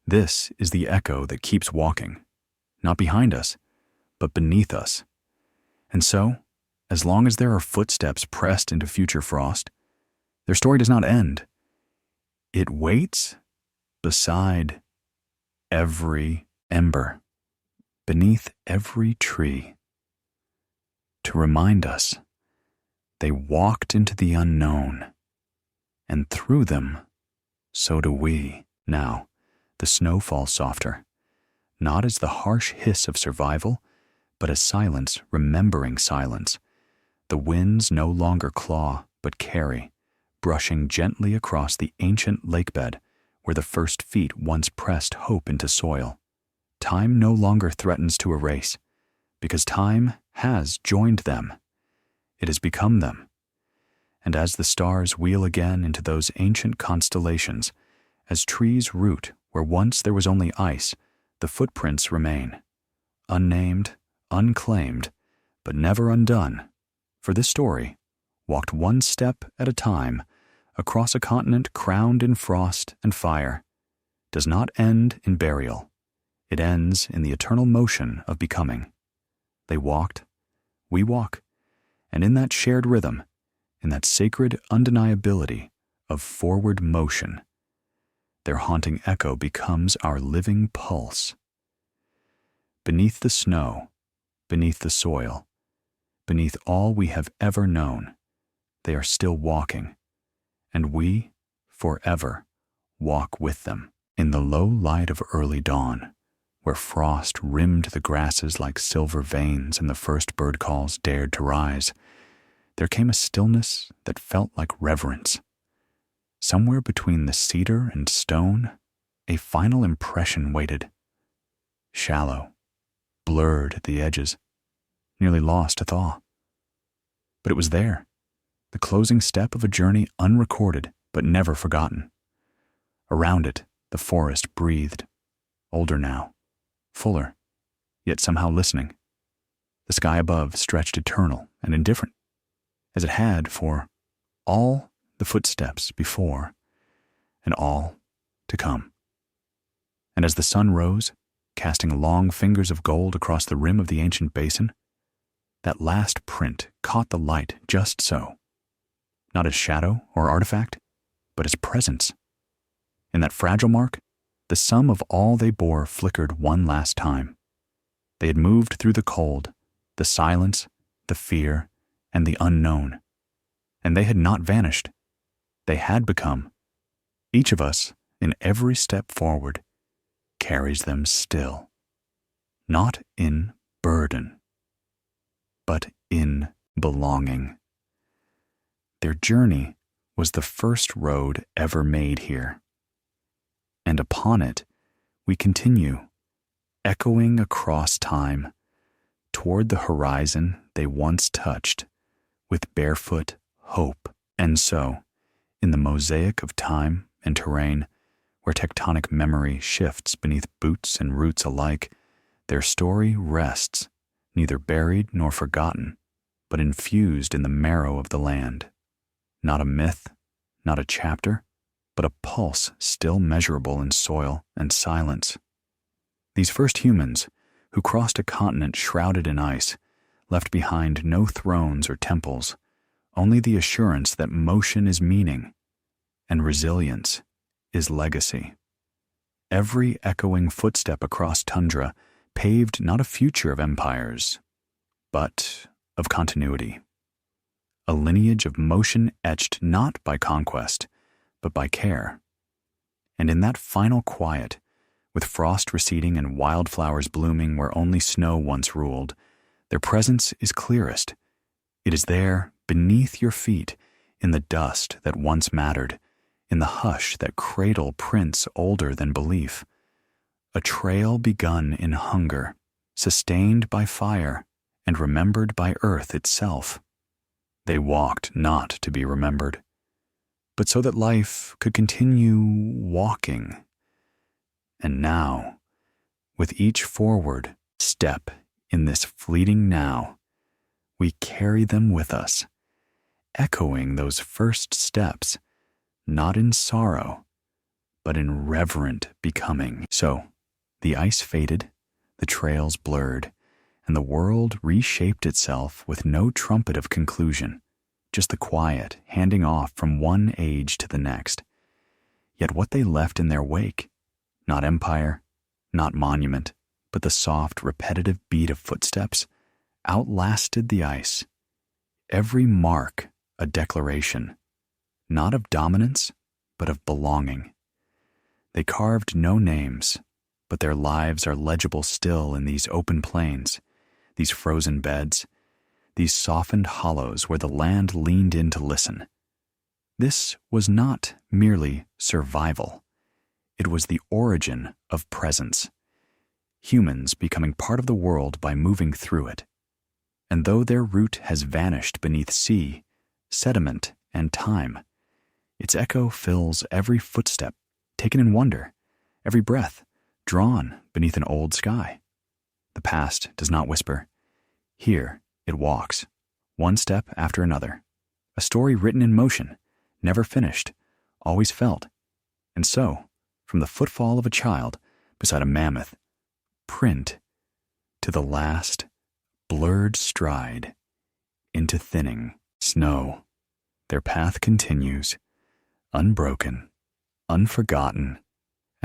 This is the echo that keeps walking, not behind us, but beneath us. And so, as long as there are footsteps pressed into future frost, their story does not end. It waits beside every ember, beneath every tree, to remind us they walked into the unknown, and through them, so do we. Now, the snow falls softer, not as the harsh hiss of survival, but as silence remembering silence. The winds no longer claw, but carry, brushing gently across the ancient lakebed where the first feet once pressed hope into soil. Time no longer threatens to erase, because time has joined them. It has become them. And as the stars wheel again into those ancient constellations, as trees root where once there was only ice, the footprints remain, unnamed, unclaimed, but never undone. For this story, walked one step at a time, across a continent crowned in frost and fire, does not end in burial. It ends in the eternal motion of becoming. They walked, we walk, and in that shared rhythm, in that sacred undeniability of forward motion, their haunting echo becomes our living pulse. Beneath the snow, beneath the soil, beneath all we have ever known, they are still walking, and we, forever, walk with them. In the low light of early dawn, where frost rimmed the grasses like silver veins and the first bird calls dared to rise, there came a stillness that felt like reverence. Somewhere between the cedar and stone, a final impression waited. Shallow, blurred at the edges, nearly lost to thaw. But it was there, the closing step of a journey unrecorded but never forgotten. Around it, the forest breathed, older now, fuller, yet somehow listening. The sky above stretched eternal and indifferent, as it had for all the footsteps before and all to come. And as the sun rose, casting long fingers of gold across the rim of the ancient basin, that last print caught the light just so, not as shadow or artifact, but as presence. In that fragile mark, the sum of all they bore flickered one last time. They had moved through the cold, the silence, the fear, and the unknown. And they had not vanished. They had become. Each of us, in every step forward, carries them still. Not in burden, but in belonging. Their journey was the first road ever made here. And upon it, we continue, echoing across time, toward the horizon they once touched, with barefoot hope. And so, in the mosaic of time and terrain, where tectonic memory shifts beneath boots and roots alike, their story rests, neither buried nor forgotten, but infused in the marrow of the land. Not a myth, not a chapter, but a pulse still measurable in soil and silence. These first humans, who crossed a continent shrouded in ice, left behind no thrones or temples, only the assurance that motion is meaning, and resilience is legacy. Every echoing footstep across tundra paved not a future of empires, but of continuity. A lineage of motion etched not by conquest, but by care. And in that final quiet, with frost receding and wildflowers blooming where only snow once ruled, their presence is clearest. It is there, beneath your feet, in the dust that once mattered, in the hush that cradle prints older than belief. A trail begun in hunger, sustained by fire, and remembered by earth itself. They walked not to be remembered, but so that life could continue walking. And now, with each forward step in this fleeting now, we carry them with us, echoing those first steps, not in sorrow, but in reverent becoming. So, the ice faded, the trails blurred, and the world reshaped itself with no trumpet of conclusion, just the quiet handing off from one age to the next. Yet what they left in their wake, not empire, not monument, but the soft, repetitive beat of footsteps, outlasted the ice. Every mark a declaration, not of dominance, but of belonging. They carved no names, but their lives are legible still in these open plains, these frozen beds, these softened hollows where the land leaned in to listen. This was not merely survival. It was the origin of presence, humans becoming part of the world by moving through it. And though their root has vanished beneath sea, sediment, and time, its echo fills every footstep taken in wonder, every breath drawn beneath an old sky. The past does not whisper. Here it walks, one step after another, a story written in motion, never finished, always felt. And so, from the footfall of a child beside a mammoth, print to the last blurred stride into thinning snow, their path continues, unbroken, unforgotten,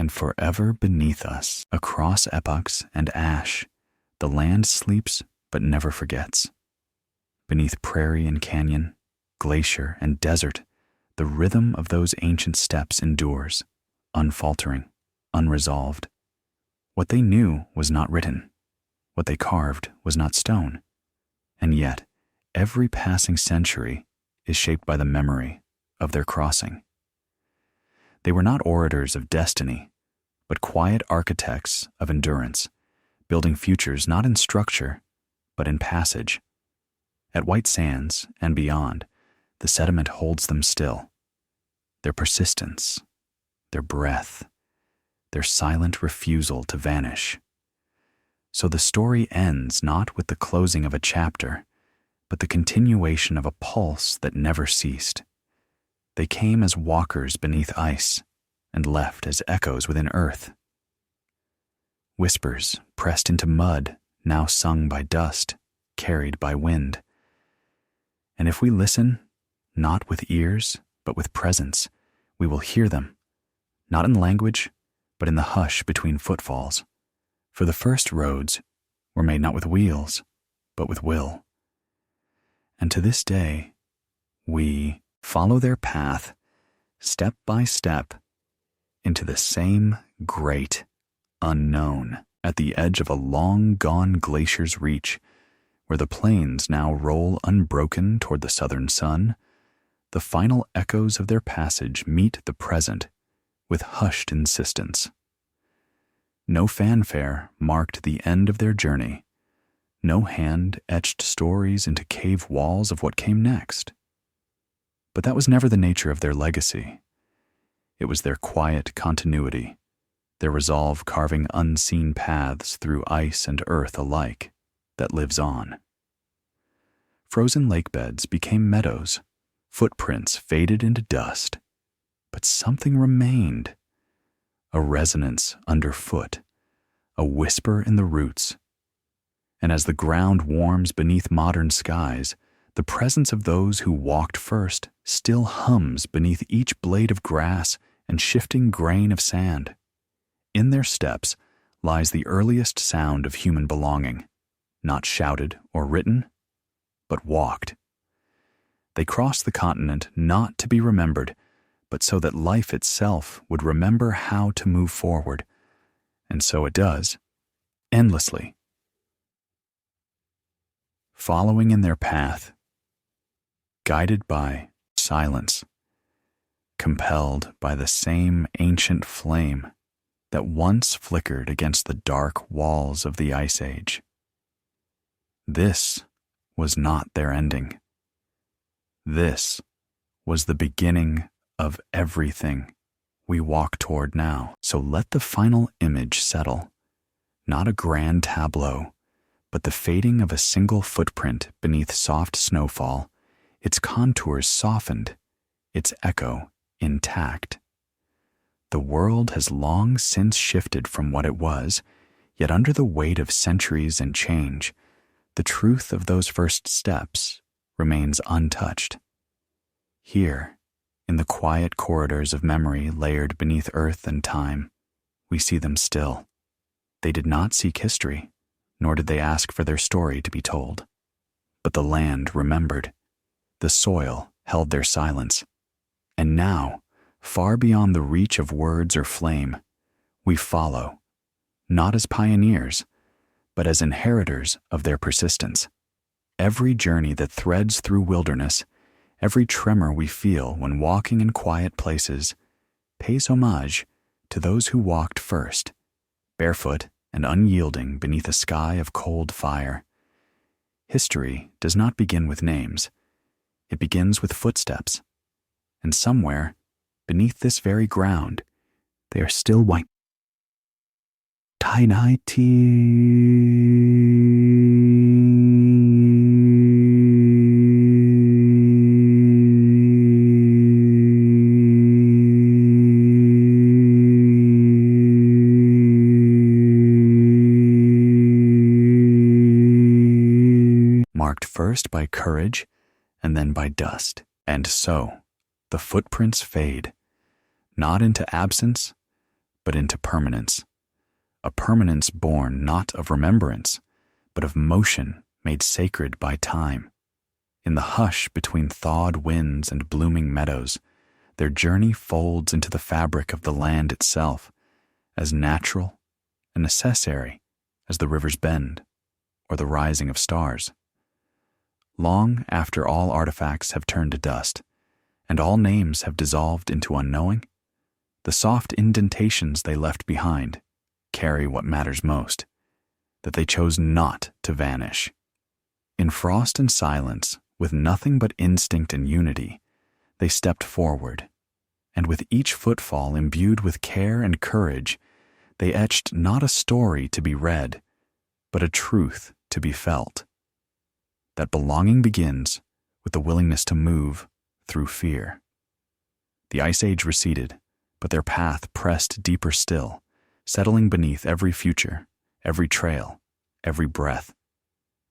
and forever beneath us, across epochs and ash, the land sleeps but never forgets. Beneath prairie and canyon, glacier and desert, the rhythm of those ancient steps endures, unfaltering, unresolved. What they knew was not written. What they carved was not stone. And yet, every passing century is shaped by the memory of their crossing. They were not orators of destiny, but quiet architects of endurance, building futures not in structure, but in passage. At White Sands and beyond, the sediment holds them still. Their persistence, their breath, their silent refusal to vanish. So the story ends not with the closing of a chapter, but the continuation of a pulse that never ceased. They came as walkers beneath ice and left as echoes within earth. Whispers pressed into mud, now sung by dust, carried by wind. And if we listen, not with ears, but with presence, we will hear them, not in language, but in the hush between footfalls. For the first roads were made not with wheels, but with will. And to this day, we follow their path, step by step, into the same great unknown at the edge of a long-gone glacier's reach, where the plains now roll unbroken toward the southern sun. The final echoes of their passage meet the present with hushed insistence. No fanfare marked the end of their journey. No hand etched stories into cave walls of what came next. But that was never the nature of their legacy. It was their quiet continuity, their resolve carving unseen paths through ice and earth alike, that lives on. Frozen lakebeds became meadows, footprints faded into dust, but something remained. A resonance underfoot, a whisper in the roots. And as the ground warms beneath modern skies, the presence of those who walked first still hums beneath each blade of grass and shifting grain of sand. In their steps lies the earliest sound of human belonging, not shouted or written, but walked. They crossed the continent not to be remembered, but so that life itself would remember how to move forward. And so it does, endlessly. Following in their path, guided by silence, compelled by the same ancient flame that once flickered against the dark walls of the Ice Age. This was not their ending. This was the beginning of everything we walk toward now. So let the final image settle, not a grand tableau, but the fading of a single footprint beneath soft snowfall, its contours softened, its echo intact. The world has long since shifted from what it was, yet under the weight of centuries and change, the truth of those first steps remains untouched. Here, in the quiet corridors of memory layered beneath earth and time, we see them still. They did not seek history, nor did they ask for their story to be told. But the land remembered. The soil held their silence. And now, far beyond the reach of words or flame, we follow, not as pioneers, but as inheritors of their persistence. Every journey that threads through wilderness, every tremor we feel when walking in quiet places, pays homage to those who walked first, barefoot and unyielding beneath a sky of cold fire. History does not begin with names. It begins with footsteps. And somewhere, beneath this very ground, they are still white. Tie-dye marked first by courage and then by dust. And so, the footprints fade, not into absence, but into permanence. A permanence born not of remembrance, but of motion made sacred by time. In the hush between thawed winds and blooming meadows, their journey folds into the fabric of the land itself, as natural and necessary as the river's bend or the rising of stars. Long after all artifacts have turned to dust, and all names have dissolved into unknowing, the soft indentations they left behind carry what matters most, that they chose not to vanish. In frost and silence, with nothing but instinct and unity, they stepped forward, and with each footfall imbued with care and courage, they etched not a story to be read, but a truth to be felt. That belonging begins with the willingness to move through fear. The Ice Age receded, but their path pressed deeper still, settling beneath every future, every trail, every breath.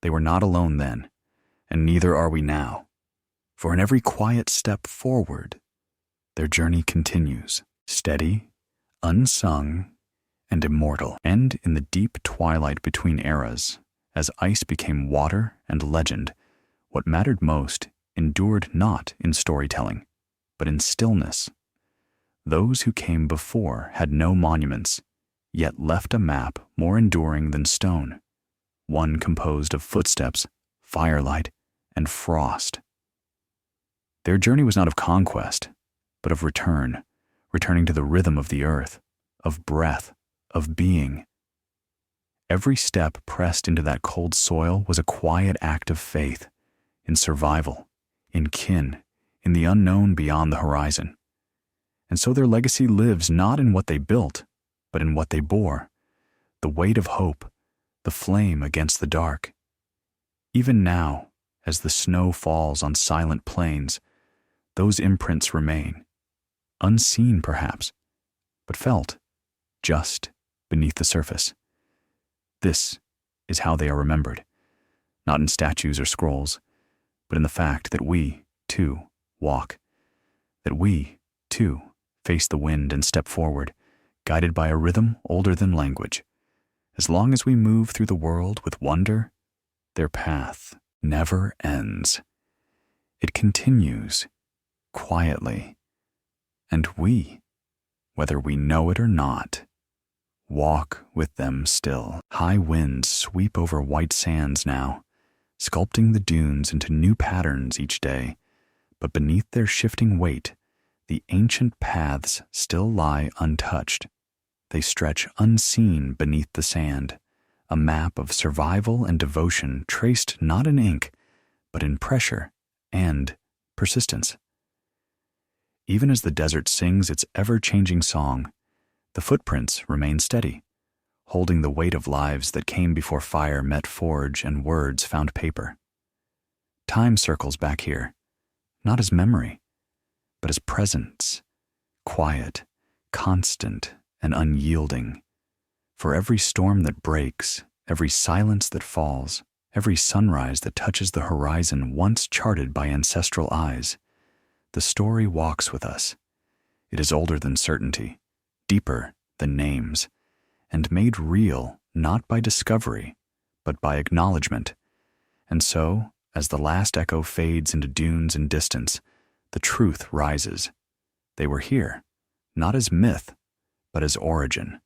They were not alone then, and neither are we now, for in every quiet step forward, their journey continues, steady, unsung, and immortal. And in the deep twilight between eras, as ice became water and legend, what mattered most endured not in storytelling, but in stillness. Those who came before had no monuments, yet left a map more enduring than stone, one composed of footsteps, firelight, and frost. Their journey was not of conquest, but of return, returning to the rhythm of the earth, of breath, of being. Every step pressed into that cold soil was a quiet act of faith, in survival, in kin, in the unknown beyond the horizon. And so their legacy lives not in what they built, but in what they bore, the weight of hope, the flame against the dark. Even now, as the snow falls on silent plains, those imprints remain, unseen perhaps, but felt, just beneath the surface. This is how they are remembered, not in statues or scrolls, but in the fact that we, too, walk, that we, too, face the wind and step forward, guided by a rhythm older than language. As long as we move through the world with wonder, their path never ends. It continues, quietly, and we, whether we know it or not, walk with them still. High winds sweep over white sands now, sculpting the dunes into new patterns each day, but beneath their shifting weight, the ancient paths still lie untouched. They stretch unseen beneath the sand, a map of survival and devotion traced not in ink, but in pressure and persistence. Even as the desert sings its ever-changing song, the footprints remain steady, holding the weight of lives that came before fire met forge and words found paper. Time circles back here, not as memory, but as presence, quiet, constant, and unyielding. For every storm that breaks, every silence that falls, every sunrise that touches the horizon once charted by ancestral eyes, the story walks with us. It is older than certainty, deeper than names, and made real not by discovery, but by acknowledgement. And so, as the last echo fades into dunes and distance, the truth rises. They were here, not as myth, but as origin.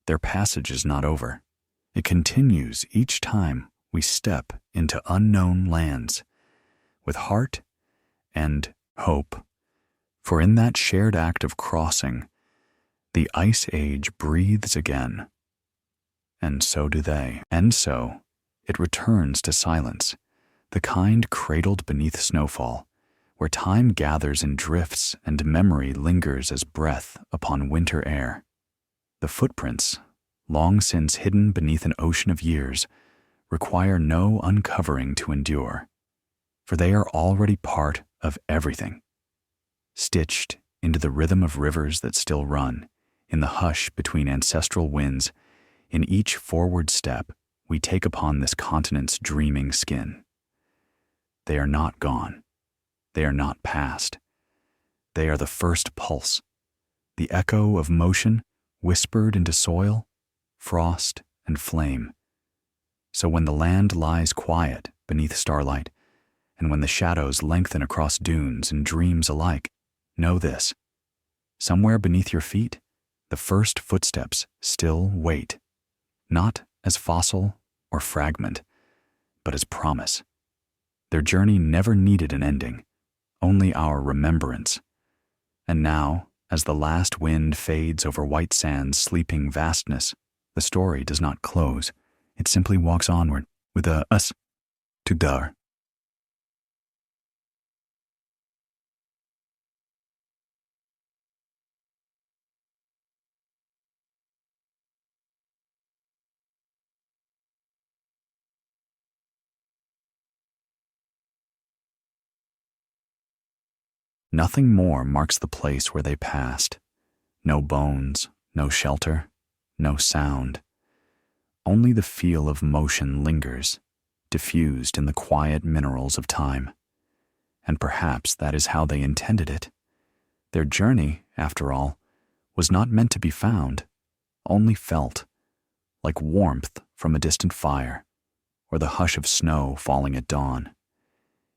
Their passage is not over. It continues each time we step into unknown lands, with heart and hope. For in that shared act of crossing, the Ice Age breathes again. And so do they. And so it returns to silence, the kind cradled beneath snowfall, where time gathers in drifts and memory lingers as breath upon winter air. The footprints, long since hidden beneath an ocean of years, require no uncovering to endure, for they are already part of everything, stitched into the rhythm of rivers that still run, in the hush between ancestral winds. In each forward step we take upon this continent's dreaming skin. They are not gone. They are not past. They are the first pulse, the echo of motion whispered into soil, frost, and flame. So when the land lies quiet beneath starlight, and when the shadows lengthen across dunes and dreams alike, know this: somewhere beneath your feet, the first footsteps still wait, not as fossil or fragment, but as promise. Their journey never needed an ending, only our remembrance. And now, as the last wind fades over white sand's sleeping vastness, the story does not close. It simply walks onward with a us to dar. Nothing more marks the place where they passed. No bones, no shelter, no sound. Only the feel of motion lingers, diffused in the quiet minerals of time. And perhaps that is how they intended it. Their journey, after all, was not meant to be found, only felt, like warmth from a distant fire, or the hush of snow falling at dawn.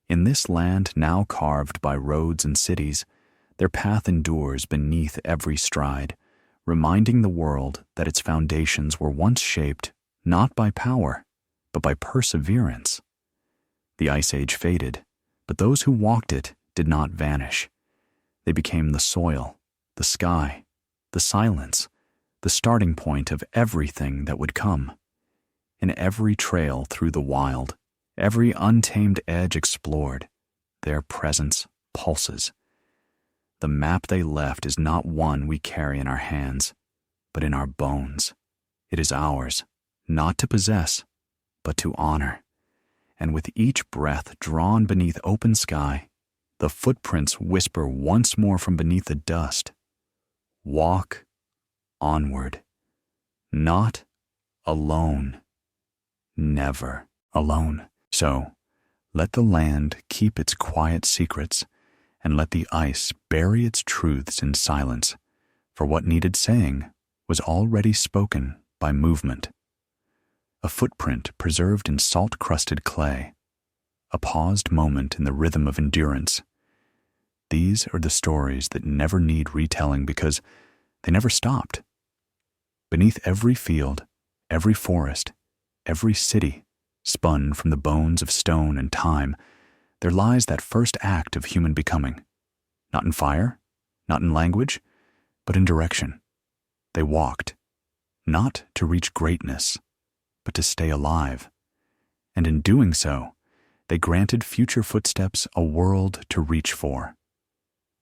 In this land now carved by roads and cities, their path endures beneath every stride, reminding the world that its foundations were once shaped not by power, but by perseverance. The Ice Age faded, but those who walked it did not vanish. They became the soil, the sky, the silence, the starting point of everything that would come. In every trail through the wild, every untamed edge explored, their presence pulses. The map they left is not one we carry in our hands, but in our bones. It is ours, not to possess, but to honor. And with each breath drawn beneath open sky, the footprints whisper once more from beneath the dust. Walk onward. Not alone. Never alone. So, let the land keep its quiet secrets, and let the ice bury its truths in silence, for what needed saying was already spoken by movement. A footprint preserved in salt-crusted clay, a paused moment in the rhythm of endurance. These are the stories that never need retelling because they never stopped. Beneath every field, every forest, every city, spun from the bones of stone and time, there lies that first act of human becoming. Not in fire, not in language, but in direction. They walked, not to reach greatness, but to stay alive. And in doing so, they granted future footsteps a world to reach for.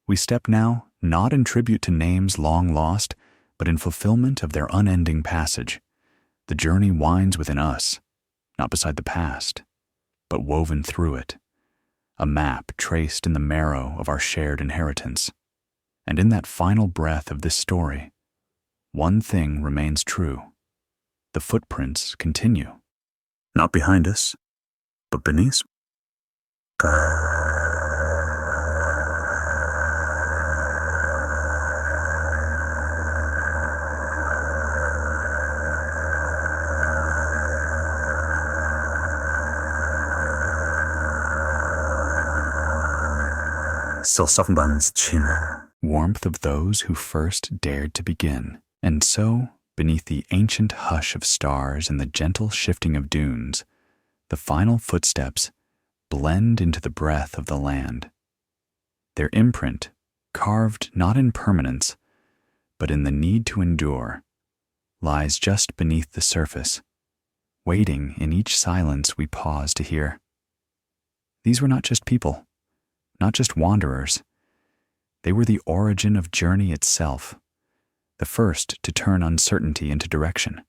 We step now, not in tribute to names long lost, but in fulfillment of their unending passage. The journey winds within us, not beside the past, but woven through it, a map traced in the marrow of our shared inheritance. And in that final breath of this story, one thing remains true. The footprints continue, not behind us, but beneath. Warmth of those who first dared to begin. And so, beneath the ancient hush of stars and the gentle shifting of dunes, the final footsteps blend into the breath of the land. Their imprint, carved not in permanence, but in the need to endure, lies just beneath the surface, waiting in each silence we pause to hear. These were not just people, not just wanderers. They were the origin of journey itself, the first to turn uncertainty into direction.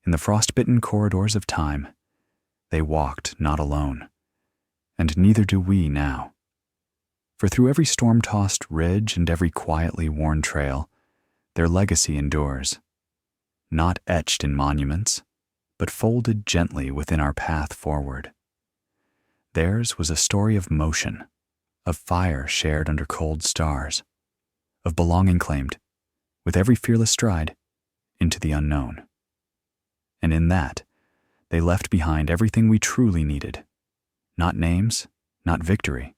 In the frostbitten corridors of time, they walked not alone, and neither do we now. For through every storm-tossed ridge and every quietly worn trail, their legacy endures, not etched in monuments, but folded gently within our path forward. Theirs was a story of motion, of fire shared under cold stars, of belonging claimed, with every fearless stride, into the unknown. And in that, they left behind everything we truly needed. Not names, not victory,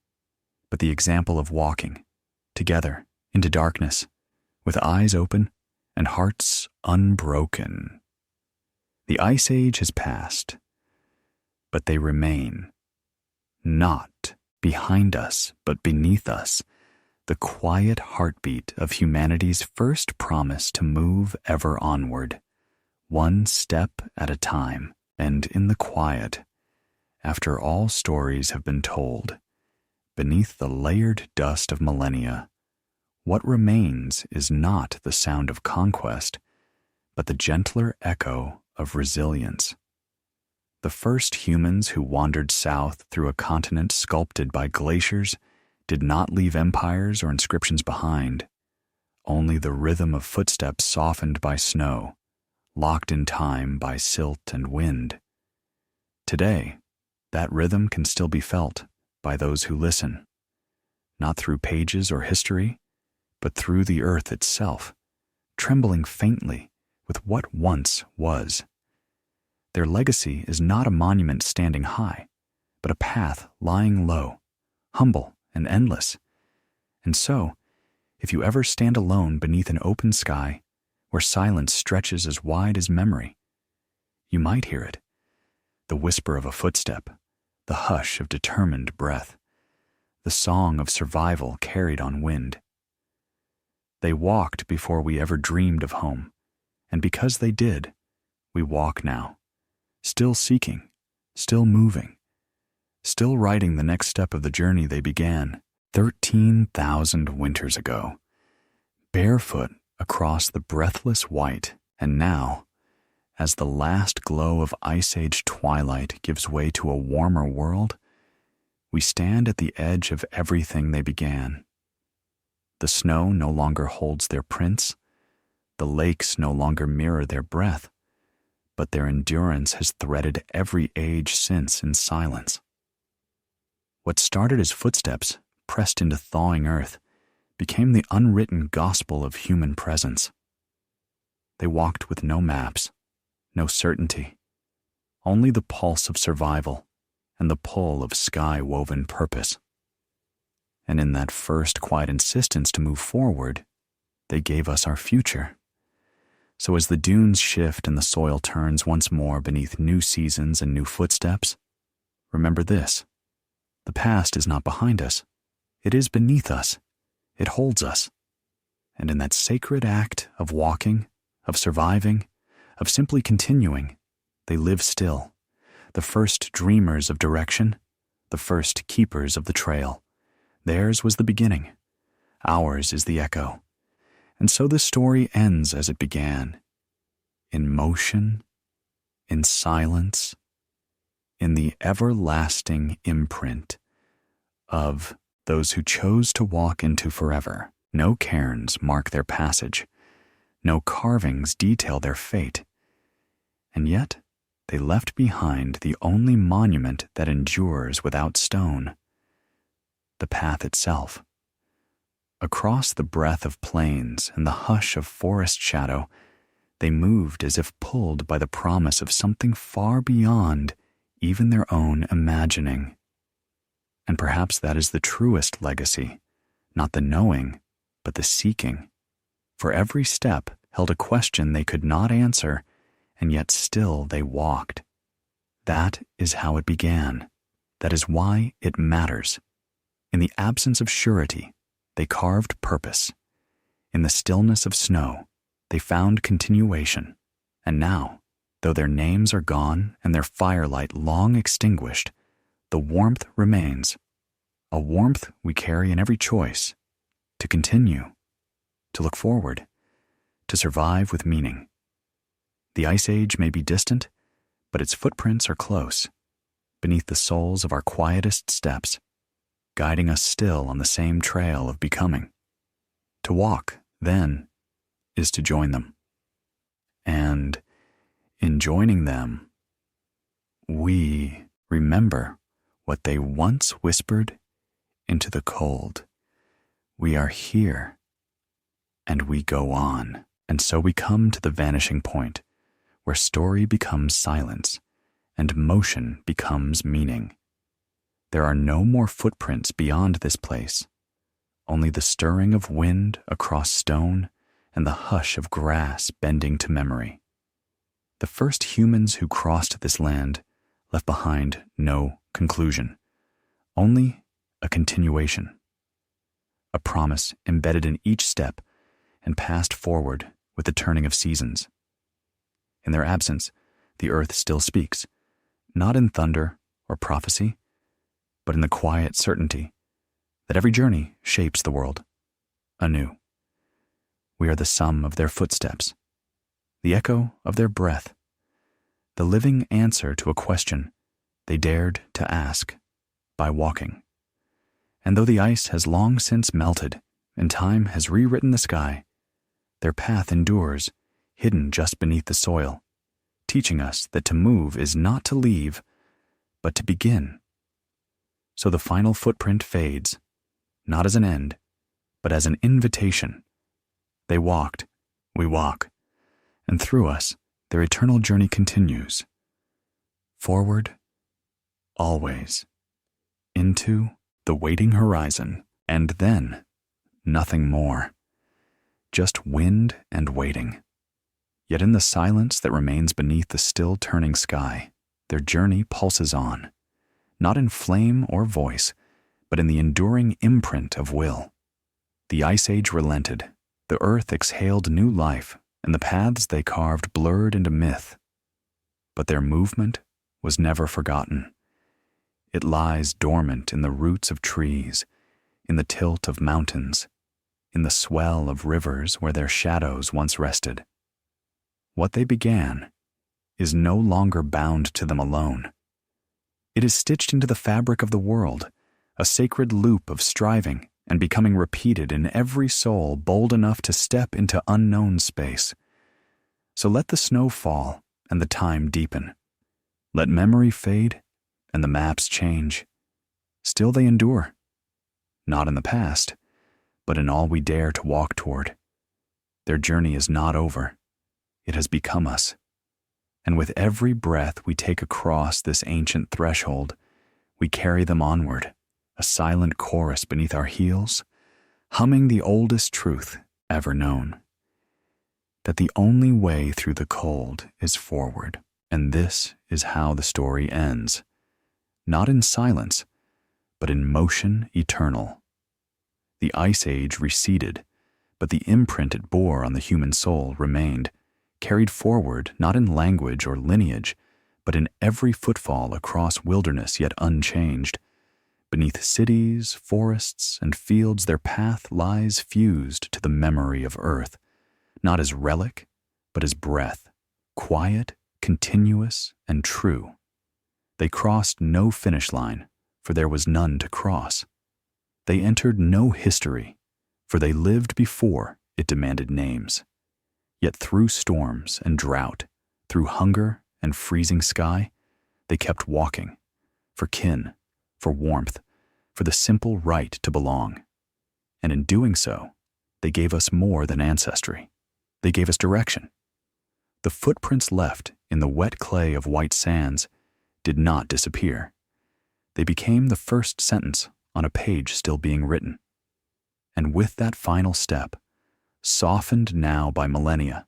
but the example of walking, together, into darkness, with eyes open and hearts unbroken. The Ice Age has passed, but they remain, not behind us, but beneath us, the quiet heartbeat of humanity's first promise to move ever onward, one step at a time. And in the quiet, after all stories have been told, beneath the layered dust of millennia, what remains is not the sound of conquest, but the gentler echo of resilience. The first humans who wandered south through a continent sculpted by glaciers did not leave empires or inscriptions behind, only the rhythm of footsteps softened by snow, locked in time by silt and wind. Today, that rhythm can still be felt by those who listen, not through pages or history, but through the earth itself, trembling faintly with what once was. Their legacy is not a monument standing high, but a path lying low, humble and endless. And so, if you ever stand alone beneath an open sky, where silence stretches as wide as memory, you might hear it, the whisper of a footstep, the hush of determined breath, the song of survival carried on wind. They walked before we ever dreamed of home, and because they did, we walk now, still seeking, still moving, still writing the next step of the journey they began 13,000 winters ago, barefoot across the breathless white. And now, as the last glow of Ice Age twilight gives way to a warmer world, we stand at the edge of everything they began. The snow no longer holds their prints, the lakes no longer mirror their breath, but their endurance has threaded every age since in silence. What started as footsteps pressed into thawing earth became the unwritten gospel of human presence. They walked with no maps, no certainty, only the pulse of survival and the pull of sky-woven purpose. And in that first quiet insistence to move forward, they gave us our future. So as the dunes shift and the soil turns once more beneath new seasons and new footsteps, remember this: the past is not behind us, it is beneath us. It holds us. And in that sacred act of walking, of surviving, of simply continuing, they live still, the first dreamers of direction, the first keepers of the trail. Theirs was the beginning, ours is the echo. And so the story ends as it began, in motion, in silence, in the everlasting imprint of those who chose to walk into forever. No cairns mark their passage, no carvings detail their fate, and yet they left behind the only monument that endures without stone: the path itself. Across the breath of plains and the hush of forest shadow, they moved as if pulled by the promise of something far beyond even their own imagining. And perhaps that is the truest legacy, not the knowing, but the seeking. For every step held a question they could not answer, and yet still they walked. That is how it began. That is why it matters. In the absence of surety, they carved purpose. In the stillness of snow, they found continuation. And now, though their names are gone and their firelight long extinguished, the warmth remains, a warmth we carry in every choice, to continue, to look forward, to survive with meaning. The Ice Age may be distant, but its footprints are close, beneath the soles of our quietest steps, guiding us still on the same trail of becoming. To walk, then, is to join them. And in joining them, we remember what they once whispered into the cold. We are here, And we go on, and so we come to the vanishing point, where story becomes silence, and motion becomes meaning. There are no more footprints beyond this place, only the stirring of wind across stone and the hush of grass bending to memory. The first humans who crossed this land left behind no conclusion, only a continuation, a promise embedded in each step and passed forward with the turning of seasons. In their absence, the earth still speaks, not in thunder or prophecy, but in the quiet certainty that every journey shapes the world anew. We are the sum of their footsteps, the echo of their breath, the living answer to a question they dared to ask by walking. And though the ice has long since melted and time has rewritten the sky, their path endures, hidden just beneath the soil, teaching us that to move is not to leave, but to begin. So the final footprint fades, not as an end, but as an invitation. They walked, we walk, and through us, their eternal journey continues. Forward, always, into the waiting horizon, and then nothing more. Just wind and waiting. Yet in the silence that remains beneath the still turning sky, their journey pulses on, not in flame or voice, but in the enduring imprint of will. The ice age relented, the earth exhaled new life, and the paths they carved blurred into myth. But their movement was never forgotten. It lies dormant in the roots of trees, in the tilt of mountains, in the swell of rivers where their shadows once rested. What they began is no longer bound to them alone. It is stitched into the fabric of the world, a sacred loop of striving and becoming repeated in every soul bold enough to step into unknown space. So let the snow fall and the time deepen. Let memory fade and the maps change. Still they endure, not in the past, but in all we dare to walk toward. Their journey is not over. It has become us. And with every breath we take across this ancient threshold, we carry them onward, a silent chorus beneath our heels, humming the oldest truth ever known, that the only way through the cold is forward. And this is how the story ends, not in silence, but in motion eternal. The ice age receded, but the imprint it bore on the human soul remained, carried forward not in language or lineage, but in every footfall across wilderness yet unchanged. Beneath cities, forests, and fields their path lies fused to the memory of earth, not as relic, but as breath, quiet, continuous, and true. They crossed no finish line, for there was none to cross. They entered no history, for they lived before it demanded names. Yet through storms and drought, through hunger and freezing sky, they kept walking, for kin, for warmth, for the simple right to belong. And in doing so, they gave us more than ancestry. They gave us direction. The footprints left in the wet clay of white sands did not disappear. They became the first sentence on a page still being written. And with that final step, softened now by millennia,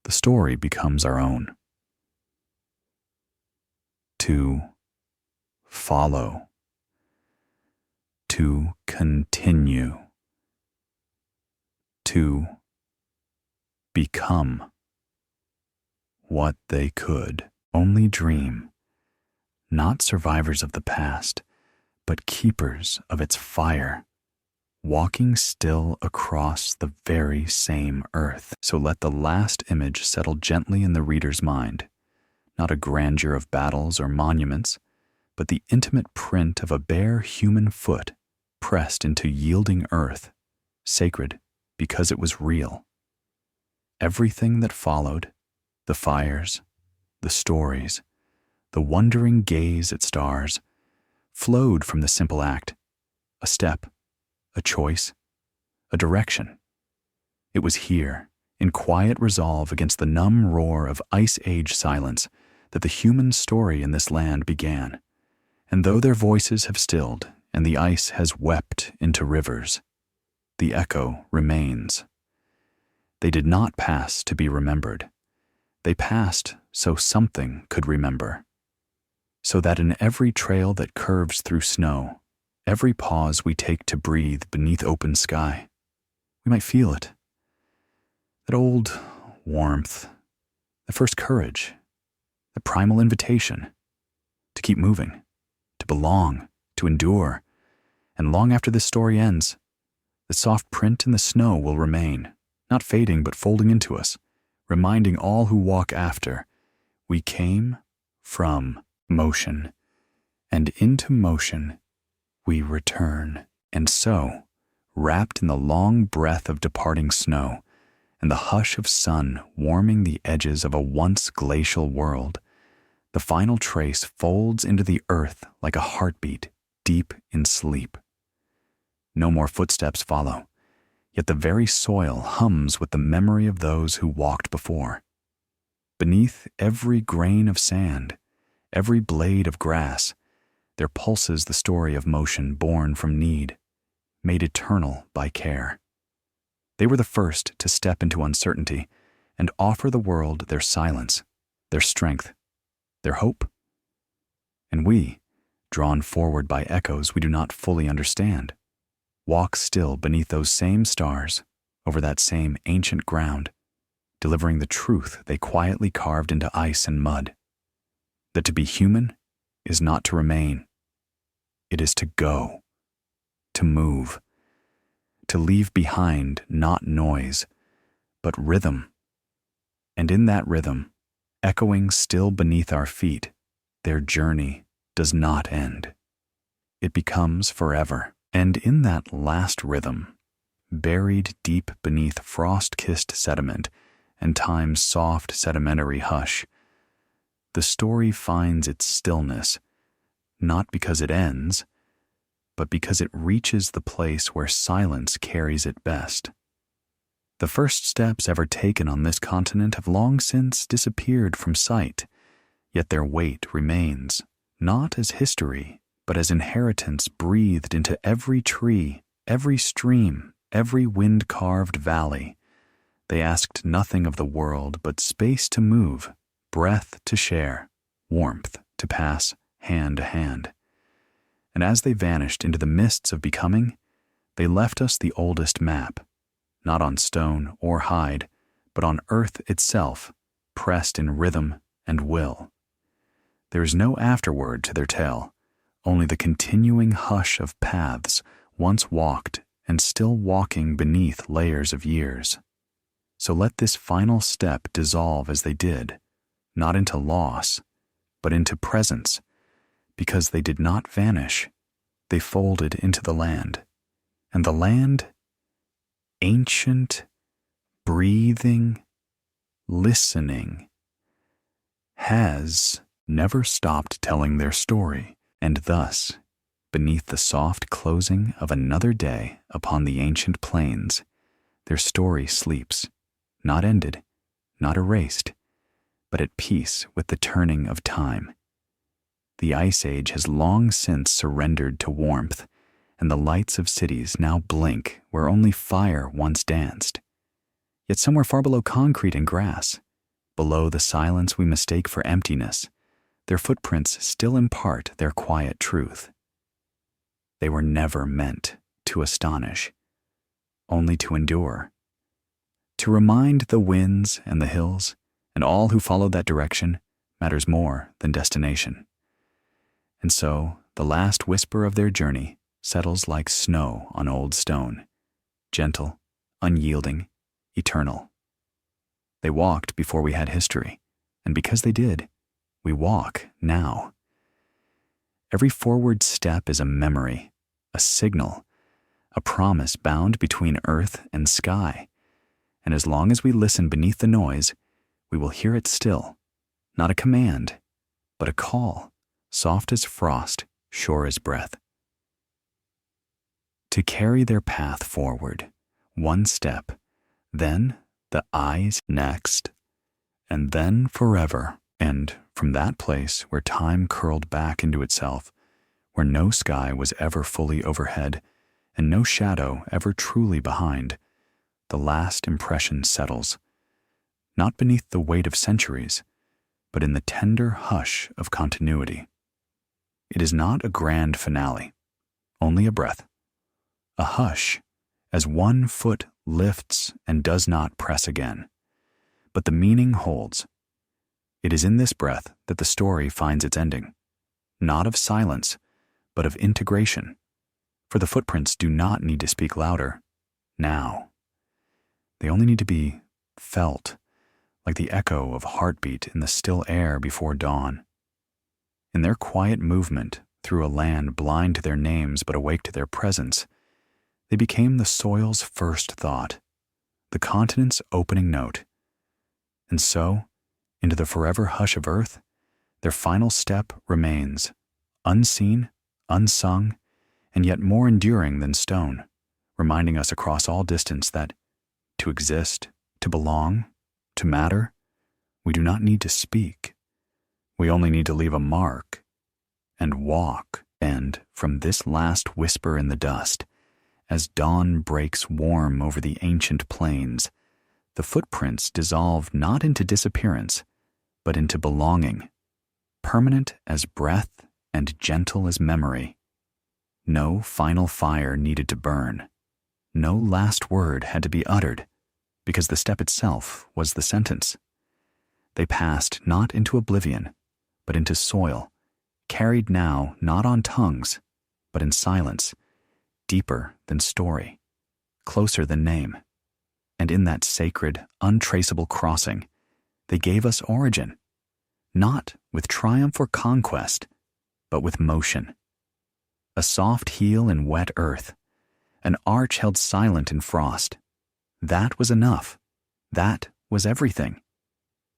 the story becomes our own. To follow, to continue, to become what they could only dream, not survivors of the past, but keepers of its fire, walking still across the very same earth. So let the last image settle gently in the reader's mind, not a grandeur of battles or monuments, but the intimate print of a bare human foot pressed into yielding earth, sacred because it was real. Everything that followed, the fires, the stories, the wondering gaze at stars, flowed from the simple act, a step, a choice, a direction. It was here, in quiet resolve against the numb roar of Ice Age silence, that the human story in this land began. And though their voices have stilled and the ice has wept into rivers, the echo remains. They did not pass to be remembered. They passed so something could remember. So that in every trail that curves through snow, every pause we take to breathe beneath open sky, we might feel it. That old warmth, the first courage, the primal invitation to keep moving, to belong, to endure. And long after this story ends, the soft print in the snow will remain, not fading but folding into us, reminding all who walk after, we came from motion, and into motion we return. And so, wrapped in the long breath of departing snow, and the hush of sun warming the edges of a once glacial world, the final trace folds into the earth like a heartbeat deep in sleep. No more footsteps follow, yet the very soil hums with the memory of those who walked before. Beneath every grain of sand, every blade of grass, there pulses the story of motion born from need, made eternal by care. They were the first to step into uncertainty and offer the world their silence, their strength, their hope. And we, drawn forward by echoes we do not fully understand, walk still beneath those same stars, over that same ancient ground, delivering the truth they quietly carved into ice and mud, that to be human is not to remain. It is to go, to move, to leave behind not noise, but rhythm. And in that rhythm, echoing still beneath our feet, their journey does not end. It becomes forever. And in that last rhythm, buried deep beneath frost-kissed sediment and time's soft sedimentary hush, the story finds its stillness, not because it ends, but because it reaches the place where silence carries it best. The first steps ever taken on this continent have long since disappeared from sight, yet their weight remains, not as history, but as inheritance breathed into every tree, every stream, every wind-carved valley. They asked nothing of the world but space to move, breath to share, warmth to pass hand to hand. And as they vanished into the mists of becoming, they left us the oldest map, not on stone or hide, but on earth itself, pressed in rhythm and will. There is no afterword to their tale, only the continuing hush of paths once walked and still walking beneath layers of years. So let this final step dissolve as they did, not into loss, but into presence, because they did not vanish, they folded into the land. And the land, ancient, breathing, listening, has never stopped telling their story, and thus, beneath the soft closing of another day upon the ancient plains, their story sleeps, not ended, not erased, but at peace with the turning of time. The Ice Age has long since surrendered to warmth, and the lights of cities now blink where only fire once danced. Yet somewhere far below concrete and grass, below the silence we mistake for emptiness, their footprints still impart their quiet truth. They were never meant to astonish, only to endure, to remind the winds and the hills and all who follow that direction matters more than destination. And so the last whisper of their journey settles like snow on old stone, gentle, unyielding, eternal. They walked before we had history, and because they did, we walk now. Every forward step is a memory, a signal, a promise bound between earth and sky. And as long as we listen beneath the noise, we will hear it still, not a command, but a call, soft as frost, sure as breath. To carry their path forward, one step, then the eyes next, and then forever. And from that place where time curled back into itself, where no sky was ever fully overhead and no shadow ever truly behind, the last impression settles, not beneath the weight of centuries, but in the tender hush of continuity. It is not a grand finale, only a breath, a hush, as one foot lifts and does not press again. But the meaning holds. It is in this breath that the story finds its ending, not of silence, but of integration. For the footprints do not need to speak louder now. They only need to be felt, like the echo of heartbeat in the still air before dawn. In their quiet movement through a land blind to their names but awake to their presence, they became the soil's first thought, the continent's opening note. And so, into the forever hush of earth, their final step remains, unseen, unsung, and yet more enduring than stone, reminding us across all distance that to exist, to belong, to matter, we do not need to speak. We only need to leave a mark and walk. And from this last whisper in the dust, as dawn breaks warm over the ancient plains, the footprints dissolve not into disappearance, but into belonging, permanent as breath and gentle as memory. No final fire needed to burn. No last word had to be uttered, because the step itself was the sentence. They passed not into oblivion, but into soil, carried now not on tongues, but in silence, deeper than story, closer than name. And in that sacred, untraceable crossing, they gave us origin, not with triumph or conquest, but with motion. A soft heel in wet earth, an arch held silent in frost. That was enough. That was everything.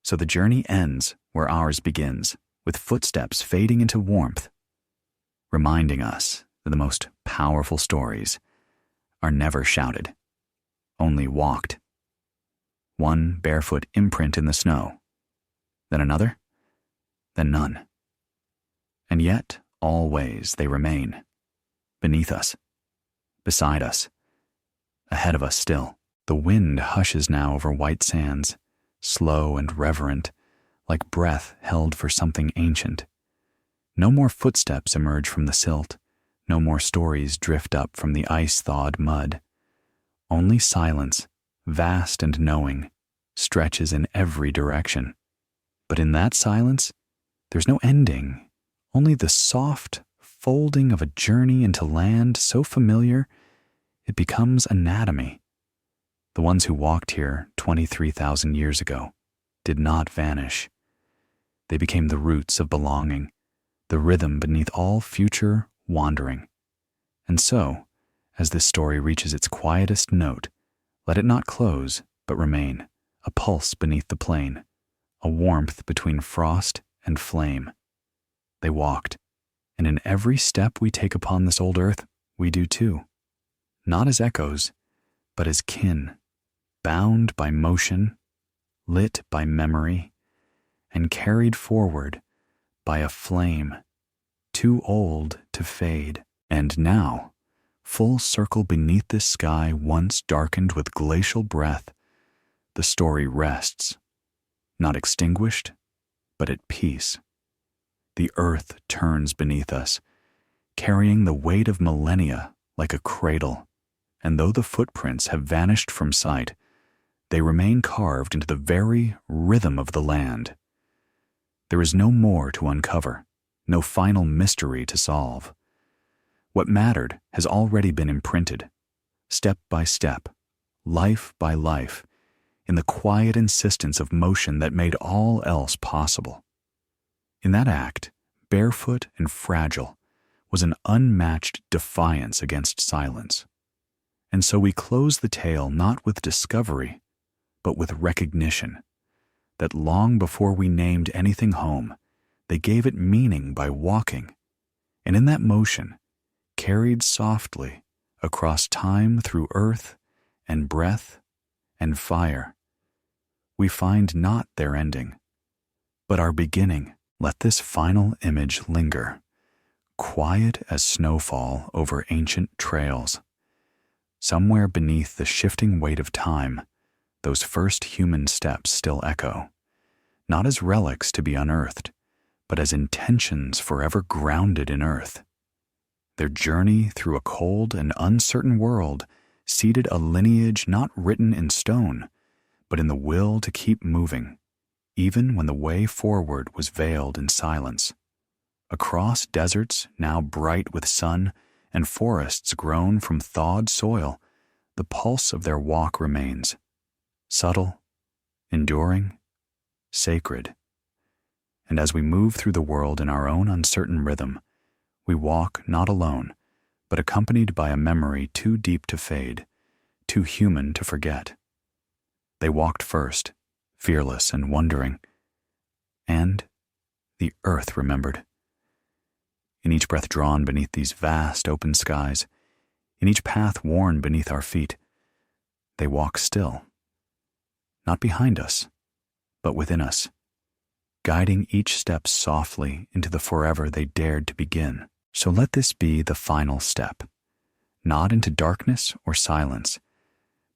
So the journey ends where ours begins, with footsteps fading into warmth, reminding us that the most powerful stories are never shouted, only walked. One barefoot imprint in the snow, then another, then none. And yet, always they remain, beneath us, beside us, ahead of us still. The wind hushes now over white sands, slow and reverent, like breath held for something ancient. No more footsteps emerge from the silt, no more stories drift up from the ice-thawed mud. Only silence, vast and knowing, stretches in every direction. But in that silence, there's no ending, only the soft folding of a journey into land so familiar it becomes anatomy. The ones who walked here 23,000 years ago did not vanish. They became the roots of belonging, the rhythm beneath all future wandering. And so, as this story reaches its quietest note, let it not close, but remain, a pulse beneath the plain, a warmth between frost and flame. They walked, and in every step we take upon this old earth, we do too. Not as echoes, but as kin, bound by motion, lit by memory, and carried forward by a flame too old to fade. And now, full circle beneath this sky once darkened with glacial breath, the story rests, not extinguished, but at peace. The earth turns beneath us, carrying the weight of millennia like a cradle, and though the footprints have vanished from sight, they remain carved into the very rhythm of the land. There is no more to uncover, no final mystery to solve. What mattered has already been imprinted, step by step, life by life, in the quiet insistence of motion that made all else possible. In that act, barefoot and fragile, was an unmatched defiance against silence. And so we close the tale not with discovery, but with recognition, that long before we named anything home, they gave it meaning by walking, and in that motion, carried softly across time through earth and breath and fire, we find not their ending, but our beginning. Let this final image linger, quiet as snowfall over ancient trails. Somewhere beneath the shifting weight of time, those first human steps still echo, not as relics to be unearthed, but as intentions forever grounded in earth. Their journey through a cold and uncertain world seeded a lineage not written in stone, but in the will to keep moving, even when the way forward was veiled in silence. Across deserts now bright with sun and forests grown from thawed soil, the pulse of their walk remains, subtle, enduring, sacred. And as we move through the world in our own uncertain rhythm, we walk not alone, but accompanied by a memory too deep to fade, too human to forget. They walked first, fearless and wondering, and the earth remembered. In each breath drawn beneath these vast open skies, in each path worn beneath our feet, they walk still, not behind us, but within us, guiding each step softly into the forever they dared to begin. So let this be the final step, not into darkness or silence,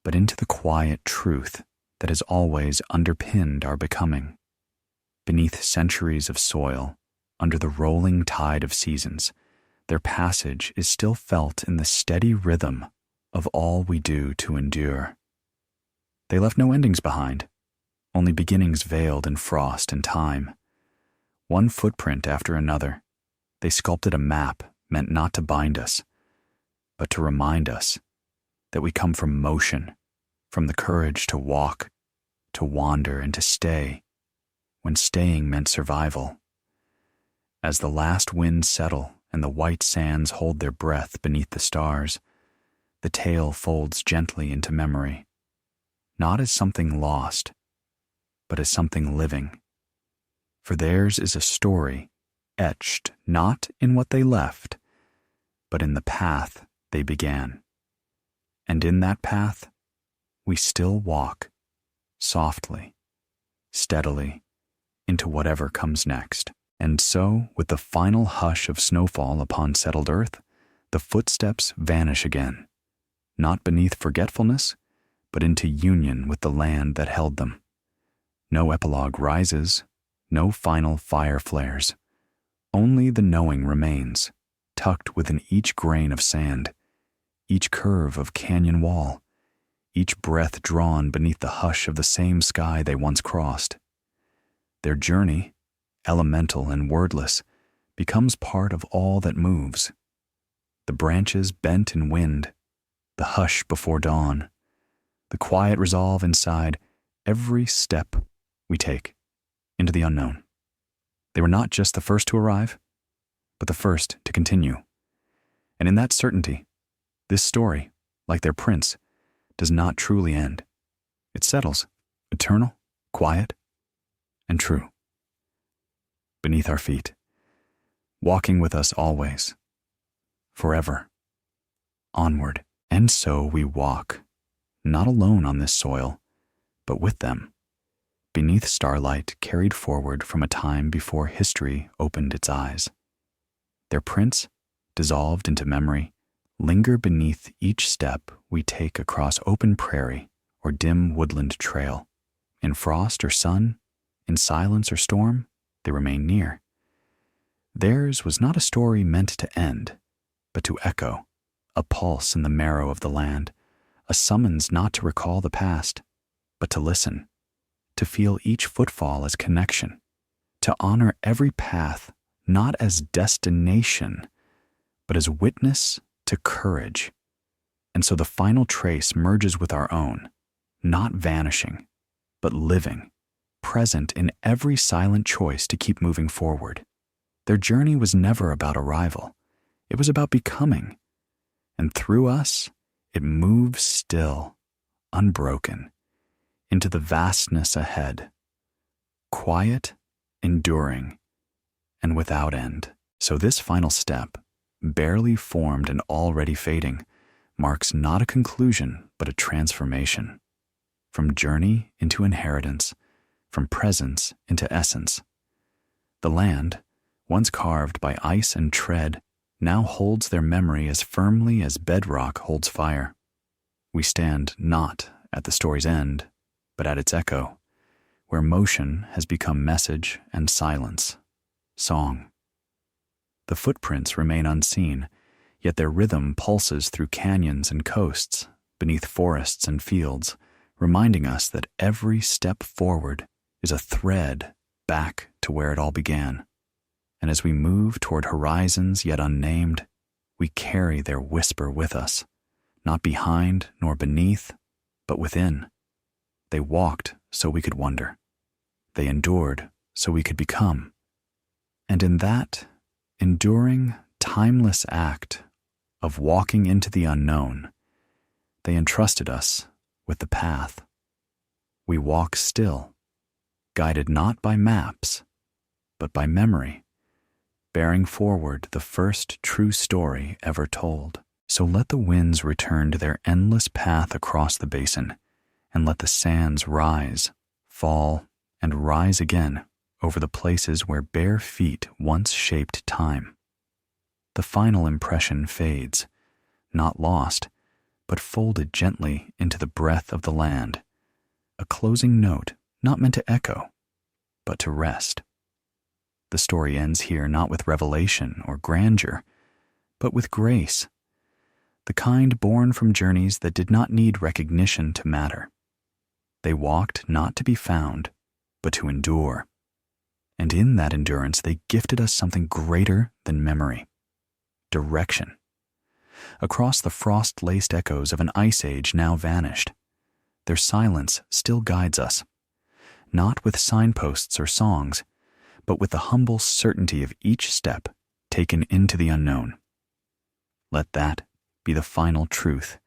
but into the quiet truth that has always underpinned our becoming. Beneath centuries of soil, under the rolling tide of seasons, their passage is still felt in the steady rhythm of all we do to endure. They left no endings behind, only beginnings veiled in frost and time. One footprint after another, they sculpted a map meant not to bind us, but to remind us that we come from motion, from the courage to walk, to wander, and to stay, when staying meant survival. As the last winds settle and the white sands hold their breath beneath the stars, the tale folds gently into memory, not as something lost, but as something living. For theirs is a story etched not in what they left, but in the path they began. And in that path, we still walk, softly, steadily, into whatever comes next. And so, with the final hush of snowfall upon settled earth, the footsteps vanish again, not beneath forgetfulness, but into union with the land that held them. No epilogue rises, no final fire flares. Only the knowing remains, tucked within each grain of sand, each curve of canyon wall, each breath drawn beneath the hush of the same sky they once crossed. Their journey, elemental and wordless, becomes part of all that moves. The branches bent in wind, the hush before dawn, the quiet resolve inside every step we take into the unknown. They were not just the first to arrive, but the first to continue. And in that certainty, this story, like their prince, does not truly end. It settles, eternal, quiet, and true. Beneath our feet, walking with us always, forever, onward. And so we walk, not alone on this soil, but with them, beneath starlight carried forward from a time before history opened its eyes. Their prints, dissolved into memory, linger beneath each step we take across open prairie or dim woodland trail. In frost or sun, in silence or storm, they remain near. Theirs was not a story meant to end, but to echo, a pulse in the marrow of the land, a summons not to recall the past, but to listen, to feel each footfall as connection, to honor every path not as destination, but as witness to courage. And so the final trace merges with our own, not vanishing, but living, present in every silent choice to keep moving forward. Their journey was never about arrival. It was about becoming. And through us, it moves still, unbroken, into the vastness ahead, quiet, enduring, and without end. So this final step, barely formed and already fading, marks not a conclusion but a transformation. from journey into inheritance, from presence into essence. The land, once carved by ice and tread, now holds their memory as firmly as bedrock holds fire. We stand not at the story's end, but at its echo, where motion has become message and silence, song. The footprints remain unseen, yet their rhythm pulses through canyons and coasts, beneath forests and fields, reminding us that every step forward is a thread back to where it all began. And as we move toward horizons yet unnamed, we carry their whisper with us, not behind nor beneath, but within. They walked so we could wonder. They endured so we could become. And in that enduring, timeless act of walking into the unknown, they entrusted us with the path. We walk still, guided not by maps, but by memory, bearing forward the first true story ever told. So let the winds return to their endless path across the basin, and let the sands rise, fall, and rise again over the places where bare feet once shaped time. The final impression fades, not lost, but folded gently into the breath of the land, a closing note not meant to echo, but to rest. The story ends here not with revelation or grandeur, but with grace, the kind born from journeys that did not need recognition to matter. They walked not to be found, but to endure. And in that endurance, they gifted us something greater than memory: direction. Across the frost-laced echoes of an ice age now vanished, their silence still guides us, not with signposts or songs, but with the humble certainty of each step taken into the unknown. Let that be the final truth,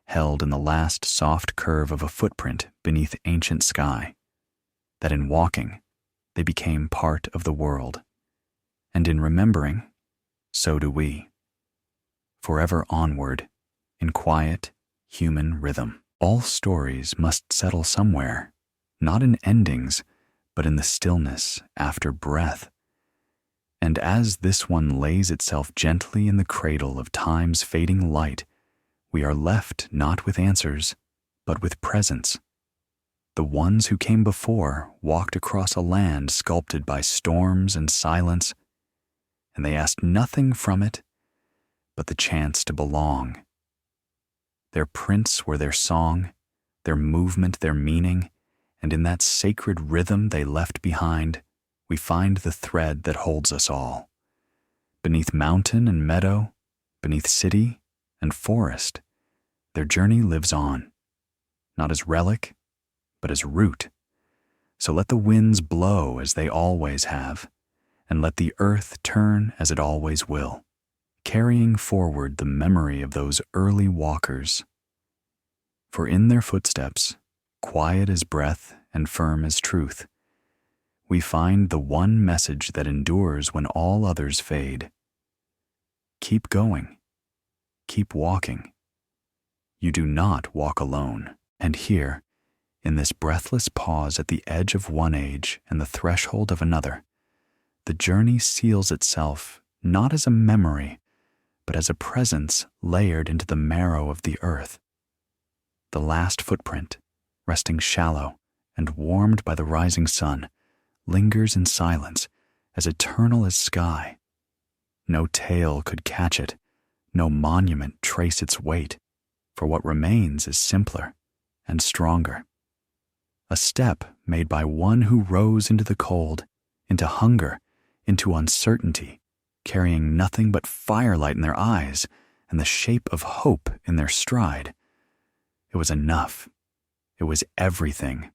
held in the last soft curve of a footprint beneath ancient sky, that in walking, they became part of the world, and in remembering, so do we. Forever onward, in quiet, human rhythm. All stories must settle somewhere, not in endings, but in the stillness after breath. And as this one lays itself gently in the cradle of time's fading light, we are left not with answers, but with presence. The ones who came before walked across a land sculpted by storms and silence, and they asked nothing from it but the chance to belong. Their prints were their song, their movement their meaning, and in that sacred rhythm they left behind, we find the thread that holds us all. Beneath mountain and meadow, beneath city and forest, their journey lives on, not as relic, but as root. So let the winds blow as they always have, and let the earth turn as it always will, carrying forward the memory of those early walkers. For in their footsteps, quiet as breath and firm as truth, we find the one message that endures when all others fade. Keep going. Keep walking. You do not walk alone. And here, in this breathless pause at the edge of one age and the threshold of another, the journey seals itself not as a memory, but as a presence layered into the marrow of the earth. The last footprint, resting shallow and warmed by the rising sun, lingers in silence, as eternal as sky. No tale could catch it, no monument trace its weight, for what remains is simpler and stronger. A step made by one who rose into the cold, into hunger, into uncertainty, carrying nothing but firelight in their eyes and the shape of hope in their stride. It was enough. It was everything.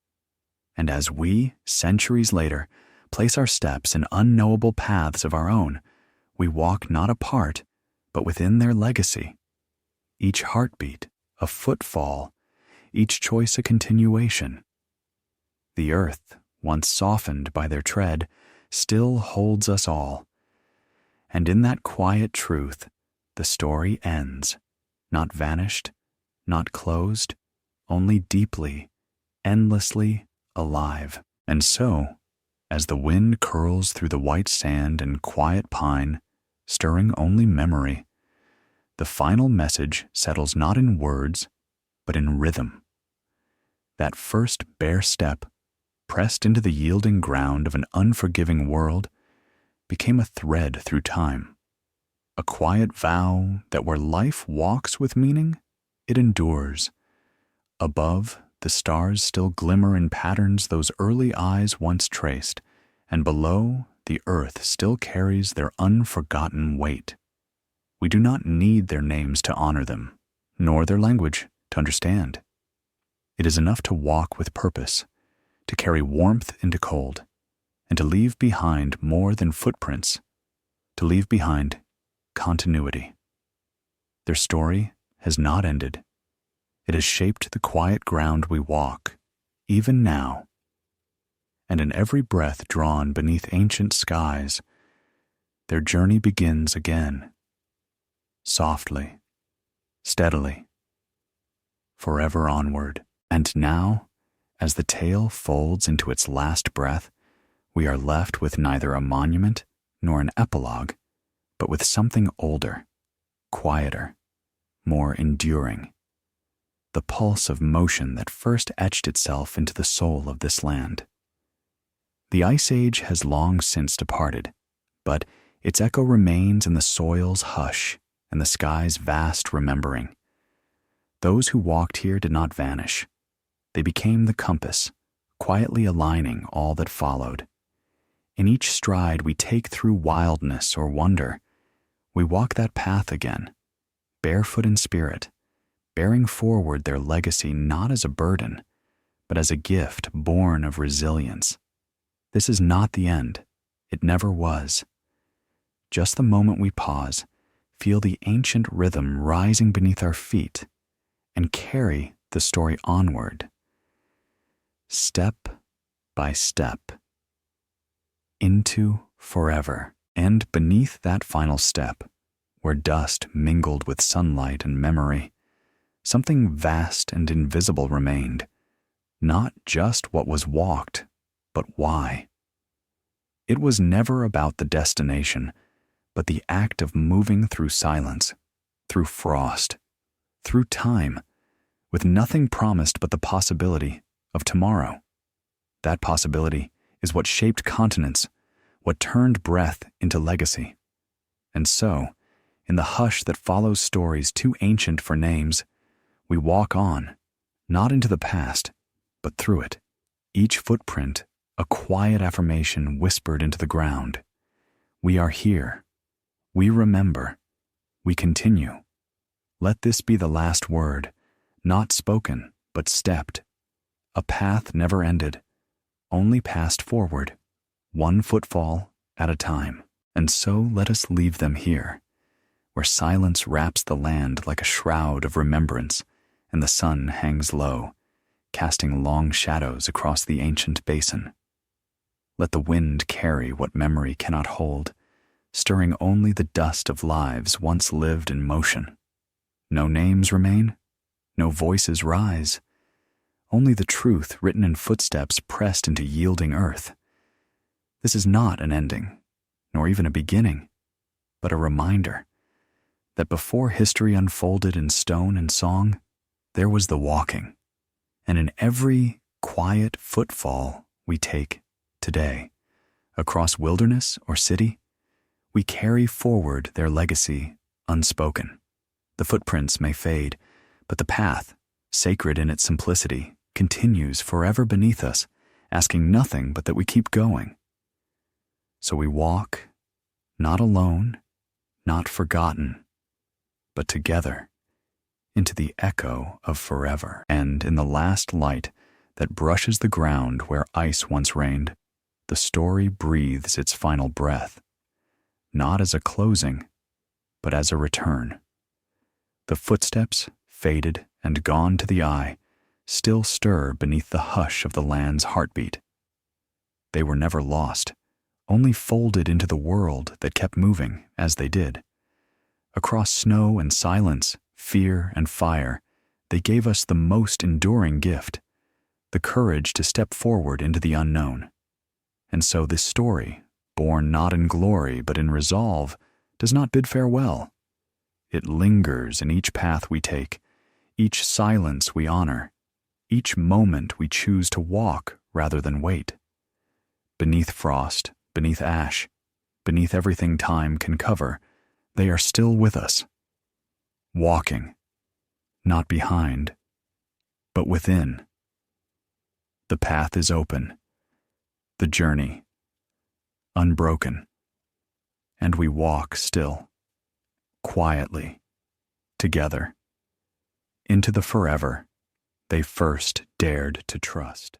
And as we, centuries later, place our steps in unknowable paths of our own, we walk not apart, but within their legacy. Each heartbeat, a footfall, each choice a continuation. The earth, once softened by their tread, still holds us all. And in that quiet truth, the story ends, not vanished, not closed, only deeply, endlessly alive. And so, as the wind curls through the white sand and quiet pine, stirring only memory, the final message settles not in words, but in rhythm. That first bare step, pressed into the yielding ground of an unforgiving world, became a thread through time, a quiet vow that where life walks with meaning, it endures. Above, the stars still glimmer in patterns those early eyes once traced, and below, the earth still carries their unforgotten weight. We do not need their names to honor them, nor their language to understand. It is enough to walk with purpose, to carry warmth into cold, and to leave behind more than footprints, to leave behind continuity. Their story has not ended. It has shaped the quiet ground we walk, even now. And in every breath drawn beneath ancient skies, their journey begins again, softly, steadily, forever onward. And now, as the tale folds into its last breath, we are left with neither a monument nor an epilogue, but with something older, quieter, more enduring. The pulse of motion that first etched itself into the soul of this land. The Ice Age has long since departed, but its echo remains in the soil's hush and the sky's vast remembering. Those who walked here did not vanish. They became the compass, quietly aligning all that followed. In each stride we take through wildness or wonder, we walk that path again, barefoot in spirit, bearing forward their legacy not as a burden, but as a gift born of resilience. This is not the end. It never was. Just the moment we pause, feel the ancient rhythm rising beneath our feet, and carry the story onward, step by step, into forever. And beneath that final step, where dust mingled with sunlight and memory, something vast and invisible remained, not just what was walked, but why. It was never about the destination, but the act of moving through silence, through frost, through time, with nothing promised but the possibility of tomorrow. That possibility is what shaped continents, what turned breath into legacy. And so, in the hush that follows stories too ancient for names, we walk on, not into the past, but through it, each footprint a quiet affirmation whispered into the ground. We are here. We remember. We continue. Let this be the last word, not spoken, but stepped. A path never ended, only passed forward, one footfall at a time. And so let us leave them here, where silence wraps the land like a shroud of remembrance, and the sun hangs low, casting long shadows across the ancient basin. Let the wind carry what memory cannot hold, stirring only the dust of lives once lived in motion. No names remain, no voices rise, only the truth written in footsteps pressed into yielding earth. This is not an ending, nor even a beginning, but a reminder that before history unfolded in stone and song, there was the walking, and in every quiet footfall we take today, across wilderness or city, we carry forward their legacy unspoken. The footprints may fade, but the path, sacred in its simplicity, continues forever beneath us, asking nothing but that we keep going. So we walk, not alone, not forgotten, but together, into the echo of forever. And in the last light that brushes the ground where ice once reigned, the story breathes its final breath, not as a closing, but as a return. The footsteps, faded and gone to the eye, still stir beneath the hush of the land's heartbeat. They were never lost, only folded into the world that kept moving as they did. Across snow and silence, fear and fire, they gave us the most enduring gift, the courage to step forward into the unknown. And so this story, born not in glory but in resolve, does not bid farewell. It lingers in each path we take, each silence we honor, each moment we choose to walk rather than wait. Beneath frost, beneath ash, beneath everything time can cover, they are still with us. Walking, not behind, but within. The path is open, the journey unbroken, and we walk still, quietly, together, into the forever they first dared to trust.